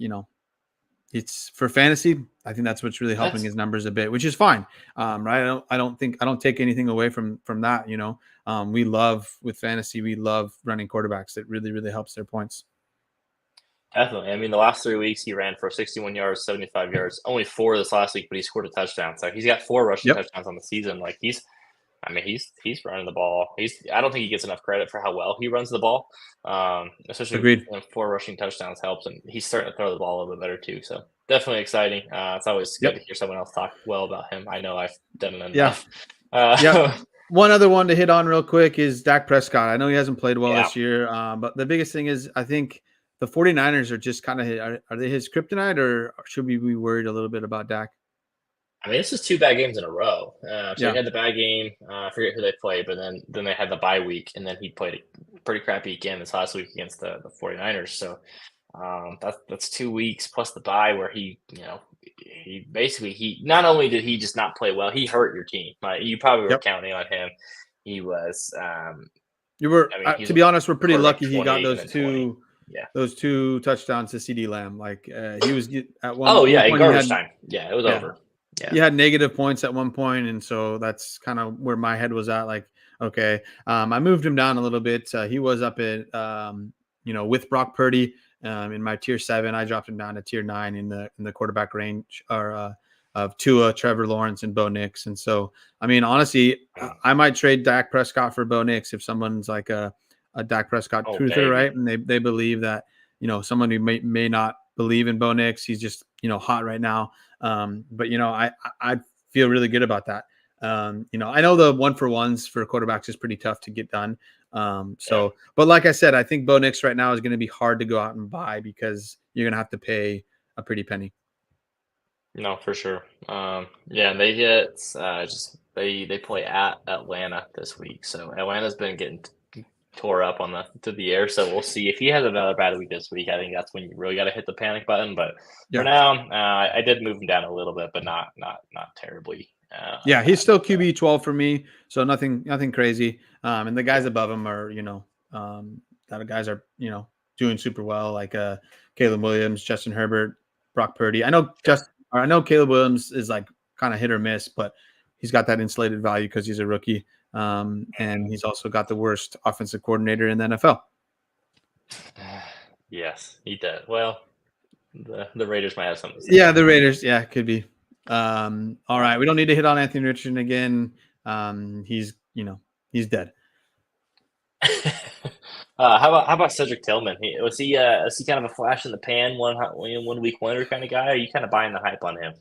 it's for fantasy. I think that's what's really helping That's his numbers a bit, which is fine, right? I don't take anything away from that. We love with fantasy, we love running quarterbacks. It really, really helps their points. definitely. I mean, the last 3 weeks he ran for 61 yards, 75 yards. Only 4 this last week, but he scored a touchdown. So he's got 4 rushing Yep, touchdowns on the season. Like I mean, he's running the ball. I don't think he gets enough credit for how well he runs the ball. Especially agreed. 4 rushing touchdowns helps, and he's starting to throw the ball a little bit better too. So definitely exciting. It's always good to Yep, hear someone else talk well about him. I know I've done it yeah, enough. yep. Uh, One other one to hit on real quick is Dak Prescott. I know he hasn't played well yeah, this year, but the biggest thing is I think the 49ers are just kind of are they his kryptonite, or should we be worried a little bit about Dak? I mean, this is 2 bad games in a row. So he Yeah. had the bad game. I forget who they played, but then they had the bye week, and then he played a pretty crappy game this last week against the 49ers. So that's 2 weeks plus the bye where he basically he not only did he just not play well, he hurt your team. You probably were Yep. counting on him. He was, You were, I mean, he's to a be honest, we're pretty quarterback lucky he got 28 and then 20. Yeah. those two touchdowns to CD Lamb. Like he was at Oh one yeah, in point he garbage had time. Yeah, it was yeah over. Yeah. he had negative points at one point, and so that's kind of where my head was at. Like, okay, I moved him down a little bit. He was up at with Brock Purdy in my tier 7. I dropped him down to tier 9 in the quarterback range of Tua, Trevor Lawrence, and Bo Nix. And so, I mean, honestly, I might trade Dak Prescott for Bo Nix if someone's like a Dak Prescott Oh, truther, maybe. right? And they believe that someone who may not believe in Bo Nix, he's just hot right now. But I feel really good about that. I know the 1-for-1s for quarterbacks is pretty tough to get done. Yeah. But like I said, I think Bo Nix right now is going to be hard to go out and buy because you're going to have to pay a pretty penny. No, for sure. Yeah, and they get just they play at Atlanta this week, so Atlanta's been getting tore up on the air. So we'll see if he has another bad week this week. I think that's when you really got to hit the panic button. But for Yeah. now, I did move him down a little bit, but not terribly. Yeah, he's still QB 12 for me, so nothing crazy. And the guys Yeah, above him are, the other guys are, doing super well, like Caleb Williams, Justin Herbert, Brock Purdy. yeah, I know Caleb Williams is like kind of hit or miss, but he's got that insulated value because he's a rookie. And he's also got the worst offensive coordinator in the NFL. yes, he did. Well, the Raiders might have something to say Yeah, about the that. Raiders. Yeah, could be. All right. We don't need to hit on Anthony Richardson again. He's dead. How about Cedric Tillman? Was he kind of a flash in the pan, one week wonder kind of guy? Or are you kind of buying the hype on him?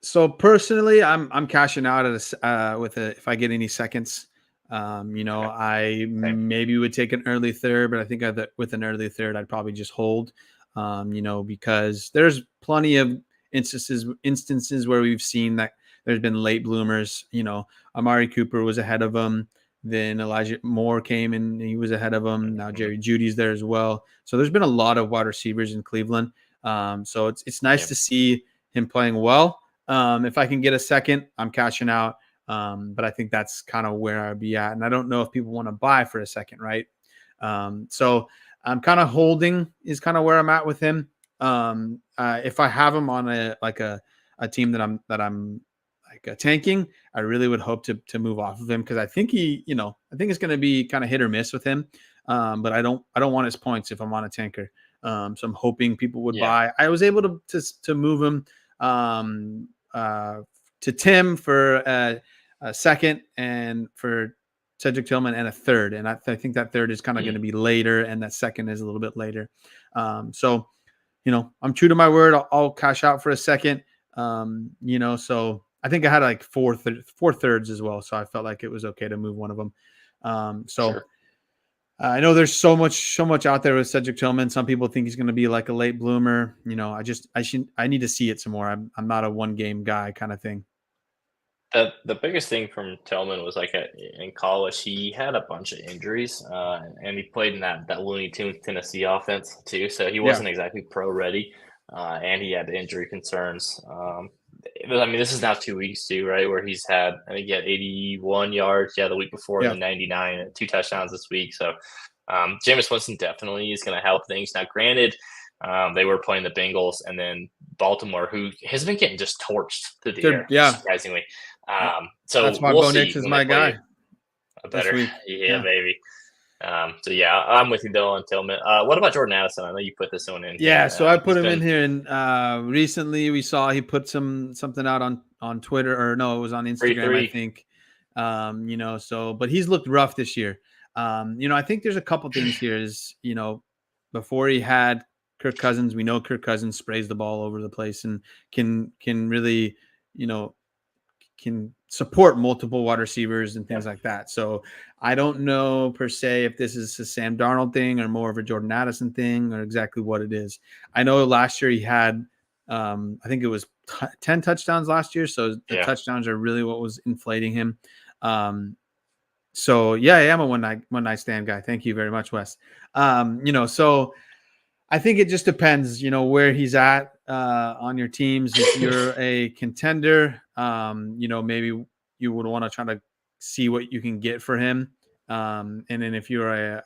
So personally, I'm cashing out if I get any seconds. Okay, I same. maybe would take an early third, but I think with an early third, I'd probably just hold. Because there's plenty of instances where we've seen that there's been late bloomers. Amari Cooper was ahead of him. Then Elijah Moore came and he was ahead of him. Now Mhm. Jerry Judy's there as well. So there's been a lot of wide receivers in Cleveland. So it's nice Yeah, to see him playing well. If I can get a second, I'm cashing out. But I think that's kind of where I'd be at. And I don't know if people want to buy for a second, right? So I'm kind of holding is kind of where I'm at with him. If I have him on a team that I'm like tanking, I really would hope to move off of him because I think I think it's going to be kind of hit or miss with him. But I don't want his points if I'm on a tanker. So I'm hoping people would yeah, buy. I was able to move him um, uh, to Tim for a second and for Cedric Tillman and a third. And I think that third is kind of going mm, to be later, and that second is a little bit later. So I'm true to my word. I'll cash out for a second. So I think I had like four thirds as well. So I felt like it was okay to move one of them. So sure. I know there's so much out there with Cedric Tillman. Some people think he's going to be like a late bloomer. I need to see it some more. I'm not a one game guy kind of thing. The biggest thing from Tillman was in college, he had a bunch of injuries, and he played in that Looney Tunes Tennessee offense too. So he Yeah. wasn't exactly pro ready, and he had injury concerns. I mean, this is now 2 weeks too, right? Where he's had, I think he had 81 yards, yeah, the week before, and Yeah. then 99 and 2 touchdowns this week. So, Jameis Winston definitely is going to help things. Now, granted, they were playing the Bengals and then Baltimore, who has been getting just torched through the air, Yeah. surprisingly. That- So That's why we'll Bo Nix see is when they my play guy a this better, week. yeah, Yeah. baby. So yeah, I'm with you though on Tillman. What about Jordan Addison? I know you put this one in Yeah, here. so I put He's him in been here, and recently we saw he put something out on Twitter, or no, it was on Instagram, I 3-3. think. So but he's looked rough this year. I think there's a couple things here. Is before he had Kirk Cousins, we know Kirk Cousins sprays the ball over the place and can really you know can support multiple wide receivers and things Yep. like that. So I don't know per se if this is a Sam Darnold thing or more of a Jordan Addison thing or exactly what it is. I know last year he had, I think it was 10 touchdowns last year. So the Yeah. touchdowns are really what was inflating him. So yeah, I am a one night stand guy. Thank you very much, Wes. So I think it just depends, where he's at on your teams. If you're a contender, maybe you would want to try to see what you can get for him. And then if you're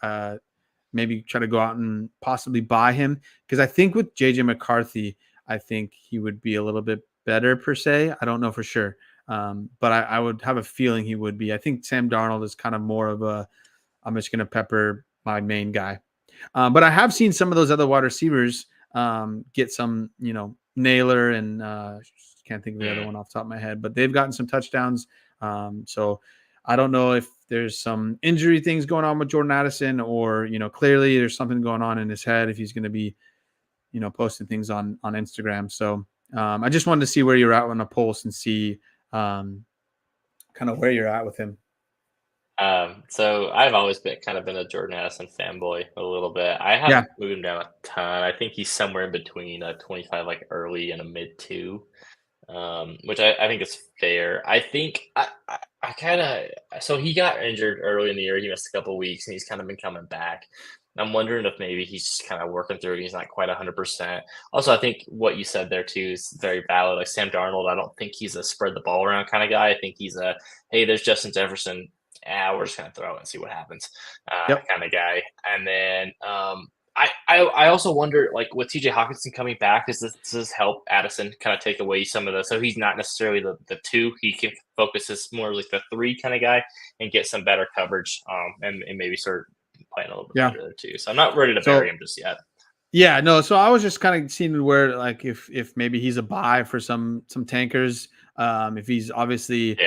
maybe try to go out and possibly buy him, because I think with JJ McCarthy, I think he would be a little bit better per se. I don't know for sure. But I would have a feeling he would be. I think Sam Darnold is kind of more of I'm just going to pepper my main guy. But I have seen some of those other wide receivers get some, Naylor and can't think of the other one off the top of my head, but they've gotten some touchdowns. So I don't know if there's some injury things going on with Jordan Addison, or clearly there's something going on in his head if he's going to be, posting things on Instagram. So I just wanted to see where you're at on a pulse and see kind of where you're at with him. So I've always been a Jordan Addison fanboy a little bit. I Yeah. haven't moved him down a ton. I think he's somewhere in between a 25, like early and a mid two, which I think is fair. I think I kind of so he got injured early in the year. He missed a couple weeks, and he's kind of been coming back. I'm wondering if maybe he's just kind of working through it. He's not quite 100%. Also, I think what you said there too is very valid. Like Sam Darnold, I don't think he's a spread the ball around kind of guy. I think he's a, hey, there's Justin Jefferson. We're just gonna throw it and see what happens, Yep. kind of guy. And then I also wonder, like with TJ Hawkinson coming back, does this help Addison kind of take away some of the? So he's not necessarily the two. He can focus as more like the three kind of guy and get some better coverage, and maybe start playing a little bit better there too. So I'm not ready to bury him just yet. Yeah, no. So I was just kind of seeing where, like, if maybe he's a buy for some tankers. If he's obviously,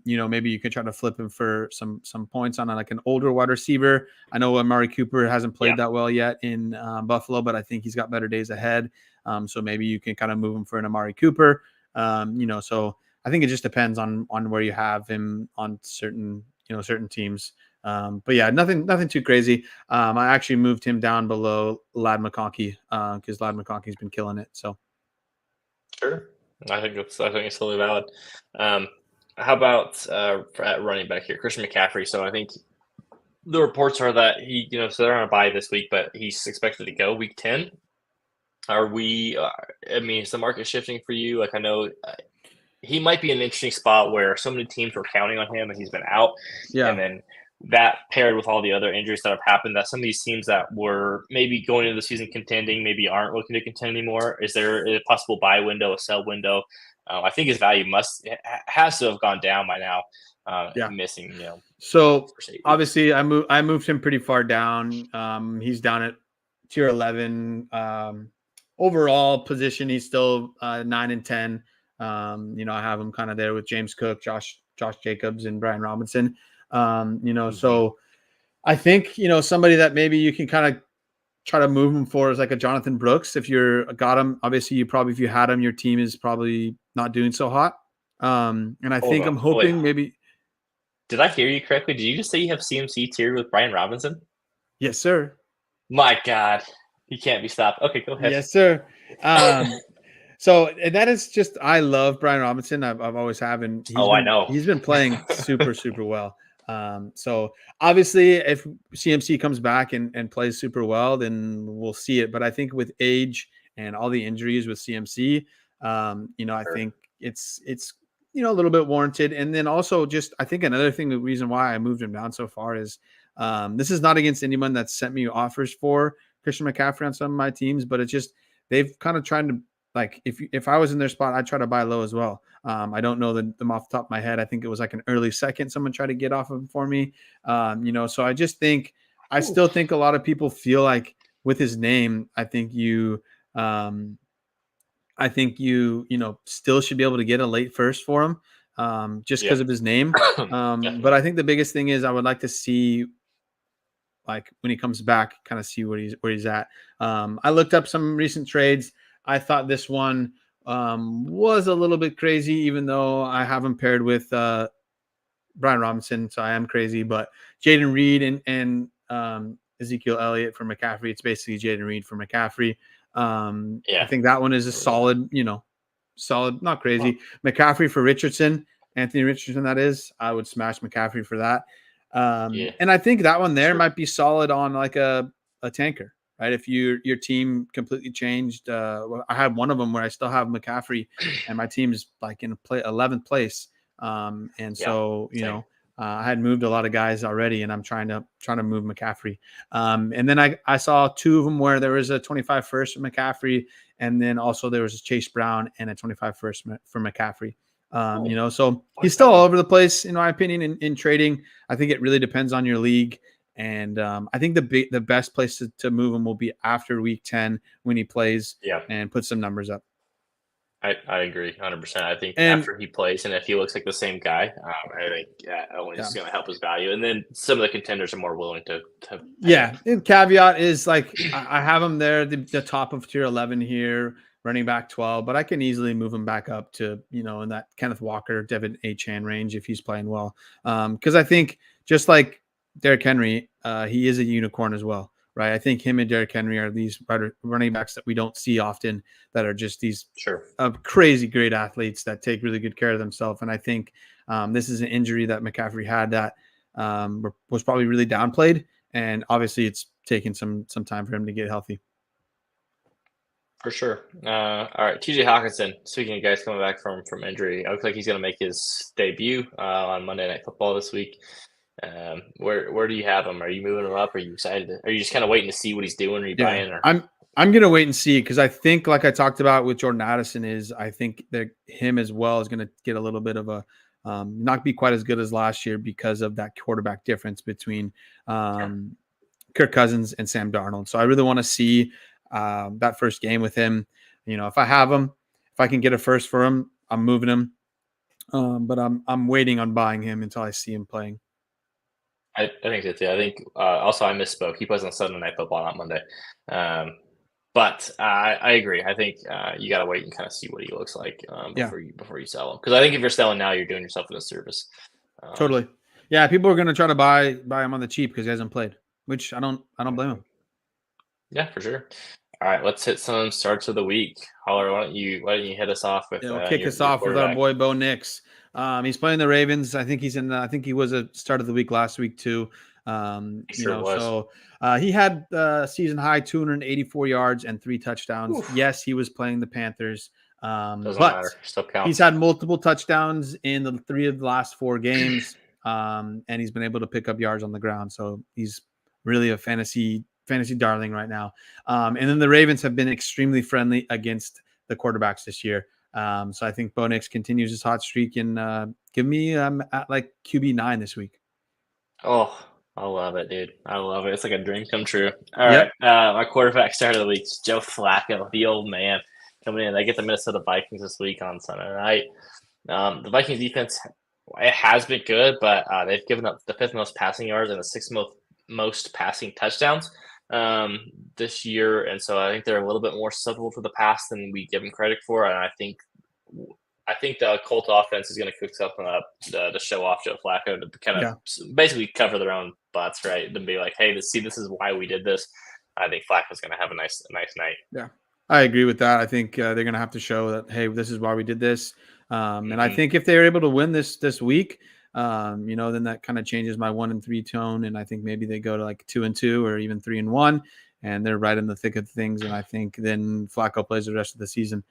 maybe you could try to flip him for some points on like an older wide receiver. I know Amari Cooper hasn't played that well yet in Buffalo, but I think he's got better days ahead. So maybe you can kind of move him for an Amari Cooper. So I think it just depends on where you have him on certain teams. But yeah, nothing too crazy. I actually moved him down below Ladd McConkey because Ladd McConkey's been killing it. So sure, I think it's totally valid. How about at running back here, Christian McCaffrey? So I think the reports are that he, so they're on a bye this week, but he's expected to go week 10. Are we? I mean, is the market shifting for you? Like I know. He might be an interesting spot where so many teams were counting on him and he's been out. Yeah. And then that paired with all the other injuries that have happened, that some of these teams that were maybe going into the season contending, maybe aren't looking to contend anymore. Is there a possible buy window, a sell window? I think his value has to have gone down by now. Missing, So obviously I moved him pretty far down. He's down at tier 11. Overall position, he's still 9 and 10. I have him kind of there with James Cook, Josh Jacobs, and Brian Robinson. So I think, somebody that maybe you can kind of try to move him for is like a Jonathan Brooks. If you're got him, obviously if you had him, your team is probably not doing so hot. And I think I'm hoping maybe. Did I hear you correctly? Did you just say you have CMC tiered with Brian Robinson? Yes, sir. My God, he can't be stopped. Okay, go ahead. Yes, sir. So that is just, I love Brian Robinson. I've always have, and I know he's been playing super well. So obviously, if CMC comes back and plays super well, then we'll see it. But I think with age and all the injuries with CMC, I think it's a little bit warranted. And then also just I think another thing, the reason why I moved him down so far is this is not against anyone that sent me offers for Christian McCaffrey on some of my teams, but it's just they've kind of tried to like if I was in their spot, I'd try to buy low as well. I don't know them off the top of my head. I think it was like an early second someone tried to get off of him for me. So I just think I still think a lot of people feel like with his name, I think you still should be able to get a late first for him, just because of his name. But I think the biggest thing is I would like to see like when he comes back, kind of see where he's at. I looked up some recent trades. I thought this one was a little bit crazy, even though I have him paired with Brian Robinson, so I am crazy. But Jaden Reed and Ezekiel Elliott for McCaffrey. It's basically Jaden Reed for McCaffrey. I think that one is a solid, not crazy. McCaffrey for Richardson, Anthony Richardson, that is. I would smash McCaffrey for that. And I think that one there might be solid on like a tanker, right? If your team completely changed. I had one of them where I still have McCaffrey and my team's like in 11th place. I had moved a lot of guys already, and I'm trying to move McCaffrey. And then I saw two of them where there was a 25 first for McCaffrey, and then also there was a Chase Brown and a 25 first for McCaffrey. So he's still all over the place, in my opinion, in trading. I think it really depends on your league. And I think the best place to move him will be after week 10 when he plays and put some numbers up. I agree 100%. I think after he plays and if he looks like the same guy, I think only is going to help his value. And then some of the contenders are more willing to And caveat is like I have him there, the top of tier 11 here, running back 12, but I can easily move him back up to, in that Kenneth Walker, Devin Achane range if he's playing well. Because I think just like Derrick Henry, he is a unicorn as well. Right. I think him and Derrick Henry are these running backs that we don't see often that are just these crazy great athletes that take really good care of themselves. And I think this is an injury that McCaffrey had that was probably really downplayed. And obviously it's taken some time for him to get healthy. For sure. All right. TJ Hawkinson, speaking of guys coming back from injury, it looks like he's going to make his debut on Monday Night Football this week. Where do you have him? Are you moving him up? Are you excited? Are you just kind of waiting to see what he's doing? Are you buying? Or? I'm gonna wait and see because I think, like I talked about with Jordan Addison, I think that him as well is gonna get a little bit of a not be quite as good as last year because of that quarterback difference between Kirk Cousins and Sam Darnold. So I really want to see that first game with him. If I have him, if I can get a first for him, I'm moving him. But I'm waiting on buying him until I see him playing. I think so too. I think also I misspoke. He plays on Sunday Night Football, not Monday. But I agree. I think you got to wait and kind of see what he looks like before you sell him. Because I think if you're selling now, you're doing yourself a disservice. Totally. Yeah, people are going to try to buy him on the cheap because he hasn't played, which I don't blame him. Yeah, for sure. All right, let's hit some starts of the week. Holler, why don't you hit us off with? We'll kick us off with our boy Bo Nix. He's playing the Ravens. I think he's in. I think he was a start of the week last week too. So he had season high 284 yards and 3 touchdowns. Oof. Yes, he was playing the Panthers. Doesn't but matter. Still counts. He's had multiple touchdowns in the 3 of the last 4 games, and he's been able to pick up yards on the ground. So he's really a fantasy darling right now. And then the Ravens have been extremely friendly against the quarterbacks this year. So I think Bo Nix continues his hot streak and give me at like QB9 this week. Oh, I love it, dude. I love it. It's like a dream come true. All right. My quarterback start of the week is Joe Flacco, the old man coming in. They get the Minnesota Vikings this week on Sunday night. The Vikings defense, it has been good, but they've given up the 5th most passing yards and the 6th most passing touchdowns this year. And so I think they're a little bit more susceptible to the pass than we give them credit for. And I think the Colt offense is going to cook something up to show off Joe Flacco to kind of basically cover their own butts, right? And be like, hey, this is why we did this. I think Flacco's going to have a nice night. Yeah, I agree with that. I think they're going to have to show that, hey, this is why we did this. And I think if they're able to win this week, then that kind of changes my 1-3 tone. And I think maybe they go to like 2-2 or even 3-1, and they're right in the thick of things. And I think then Flacco plays the rest of the season.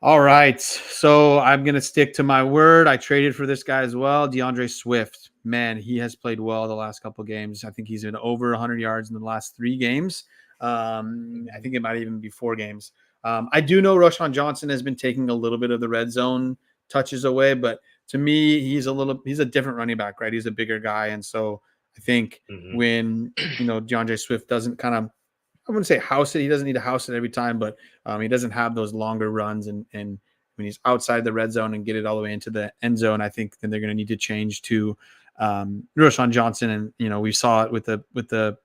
All right. So I'm going to stick to my word. I traded for this guy as well, DeAndre Swift. Man, he has played well the last couple of games. I think he's been over 100 yards in the last 3 games. I think it might even be 4 games. I do know Roshan Johnson has been taking a little bit of the red zone touches away, but to me, he's a different running back, right? He's a bigger guy. And so I think when, DeAndre Swift doesn't kind of, I wouldn't say house it. He doesn't need to house it every time, but he doesn't have those longer runs. And when he's outside the red zone and get it all the way into the end zone, I think then they're going to need to change to Roshan Johnson. And we saw it with the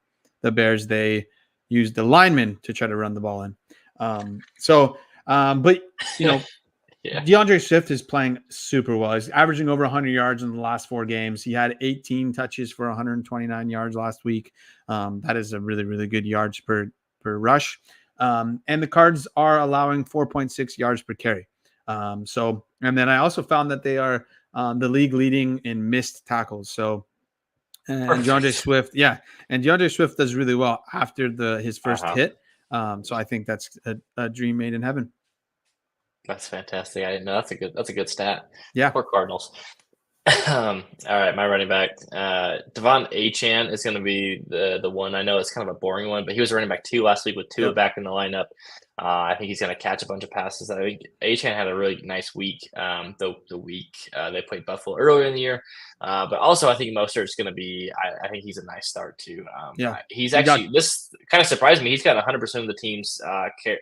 Bears. They used the linemen to try to run the ball in. But Yeah. DeAndre Swift is playing super well. He's averaging over 100 yards in the last 4 games. He had 18 touches for 129 yards last week. That is a really, really good yards per rush. And the Cards are allowing 4.6 yards per carry. And then I also found that they are the league leading in missed tackles. So, and DeAndre Swift, and DeAndre Swift does really well after his first hit. So I think that's a dream made in heaven. That's fantastic. I didn't know. That's a good stat. Yeah. Poor Cardinals. All right, my running back, Devon Achane is going to be the one. I know it's kind of a boring one, but he was running back 2 last week with Tua back in the lineup. I think he's going to catch a bunch of passes. I think Achane had a really nice week. The week they played Buffalo earlier in the year, but also I think Mostert is going to be. I think he's a nice start too. He's actually this kind of surprised me. He's got 100% of the teams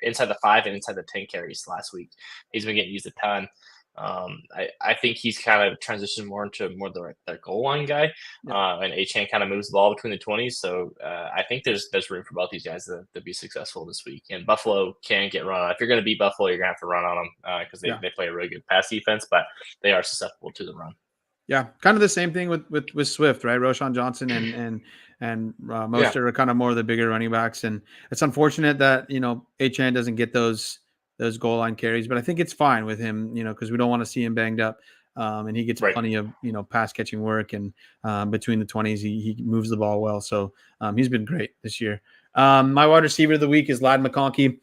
inside the 5 and inside the 10 carries last week. He's been getting used a ton. I think he's kind of transitioned more into the goal line guy, and Achane kind of moves the ball between the 20s. So I think there's room for both these guys to be successful this week. And Buffalo can get run on. If you're going to beat Buffalo, you're going to have to run on them because they play a really good pass defense, but they are susceptible to the run. Yeah, kind of the same thing with Swift, right? Roshan Johnson and Mostert are kind of more of the bigger running backs, and it's unfortunate that Achane doesn't get those goal line carries, but I think it's fine with him, because we don't want to see him banged up, and he gets plenty of pass catching work, and between the 20s he moves the ball well, so he's been great this year. My wide receiver of the week is Ladd McConkey.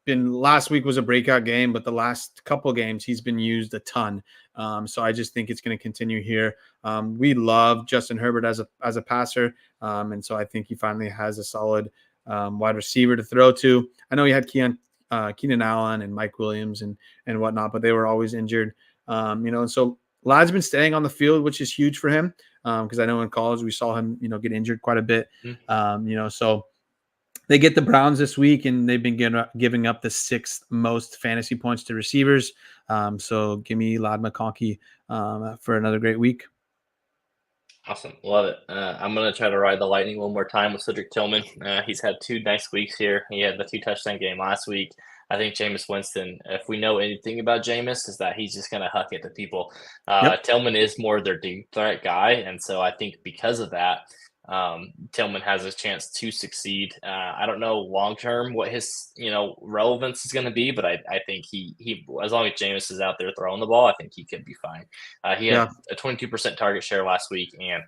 Last week was a breakout game, but the last couple games he's been used a ton. So I just think it's going to continue here. We love Justin Herbert as a passer, and so I think he finally has a solid wide receiver to throw to. I know he had Keenan Allen and Mike Williams and whatnot, but they were always injured. And so Ladd's been staying on the field, which is huge for him, because I know in college we saw him, get injured quite a bit. So they get the Browns this week, and they've been giving up the 6th most fantasy points to receivers. So give me Ladd McConkey for another great week. Awesome. Love it. I'm going to try to ride the lightning one more time with Cedric Tillman. He's had 2 nice weeks here. He had the 2-touchdown game last week. I think Jameis Winston, if we know anything about Jameis, is that he's just going to huck it to people. Tillman is more their deep threat guy. And so I think because of that, Tillman has a chance to succeed. I don't know long-term what his, relevance is going to be, but I think he as long as Jameis is out there throwing the ball, I think he could be fine. He had a 22% target share last week and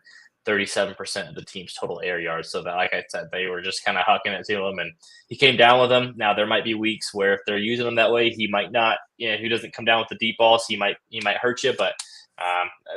37% of the team's total air yards. So that, like I said, they were just kind of hucking it to him, and he came down with them. Now there might be weeks where if they're using him that way, he might not. He doesn't come down with the deep ball, so he might hurt you. But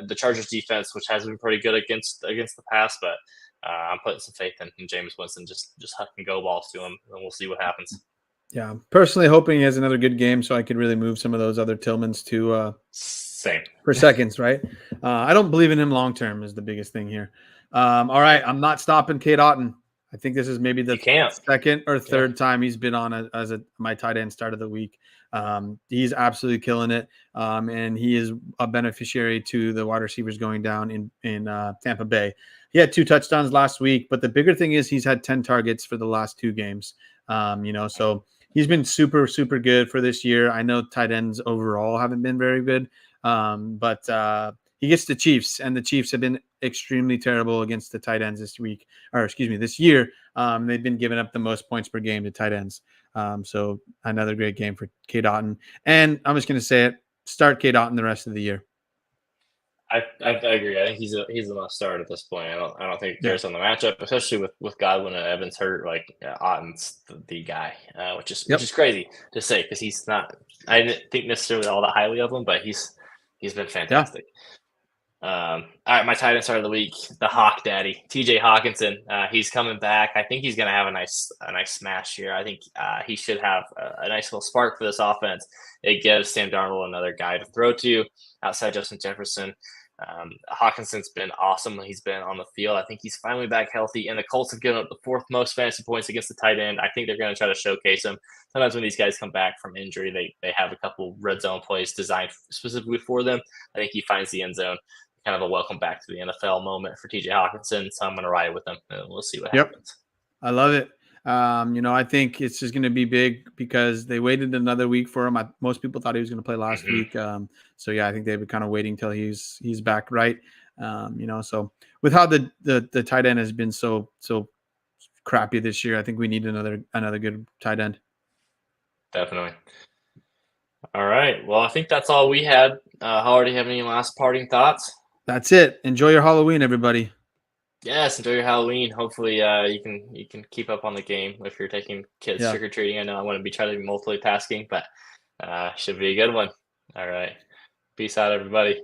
the Chargers defense, which has been pretty good against the pass, but I'm putting some faith in Jameis Winston. Just huck and go balls to him, and we'll see what happens. Yeah, personally hoping he has another good game so I could really move some of those other Tillmans to same for seconds, right? I don't believe in him long term is the biggest thing here. All right, I'm not stopping Cade Otton. I think this is maybe the second or third time he's been on as my tight end start of the week. He's absolutely killing it, and he is a beneficiary to the wide receivers going down in Tampa Bay. He had 2 touchdowns last week, but the bigger thing is he's had 10 targets for the last 2 games. So he's been super, super good for this year. I know tight ends overall haven't been very good, but he gets the Chiefs, and the Chiefs have been extremely terrible against the tight ends this year. They've been giving up the most points per game to tight ends. So another great game for Cade Otton. And I'm just going to say it, start Cade Otton the rest of the year. I agree. I think he's the must start at this point. I don't think it Yeah. cares on the matchup, especially with Godwin and Evans hurt. Like Otten's the guy, which is Yep. crazy to say because he's not. I didn't think necessarily all that highly of him, but he's been Yeah. fantastic. All right, my tight end start of the week, the Hawk Daddy, T.J. Hawkinson. He's coming back. I think he's going to have a nice smash here. I think he should have a nice little spark for this offense. It gives Sam Darnold another guy to throw to outside Justin Jefferson. Hawkinson's been awesome when he's been on the field. I think he's finally back healthy, and the Colts have given up the fourth most fantasy points against the tight end. I think they're going to try to showcase him. Sometimes when these guys come back from injury, they have a couple red zone plays designed specifically for them. I think he finds the end zone. Kind of a welcome back to the NFL moment for TJ Hawkinson. So I'm going to ride with him, and we'll see what Yep. happens. I love it. I think it's just going to be big because they waited another week for him. Most people thought he was going to play last week. So yeah, I think they've been kind of waiting till he's back right. So with how the tight end has been so crappy this year, I think we need another good tight end. Definitely. All right. Well, I think that's all we had. Howard, do you have any last parting thoughts? That's it. Enjoy your Halloween, everybody. Yes, enjoy your Halloween. Hopefully, you can keep up on the game if you're taking kids trick or treating. I know I want to be trying to be multitasking, but should be a good one. All right. Peace out, everybody.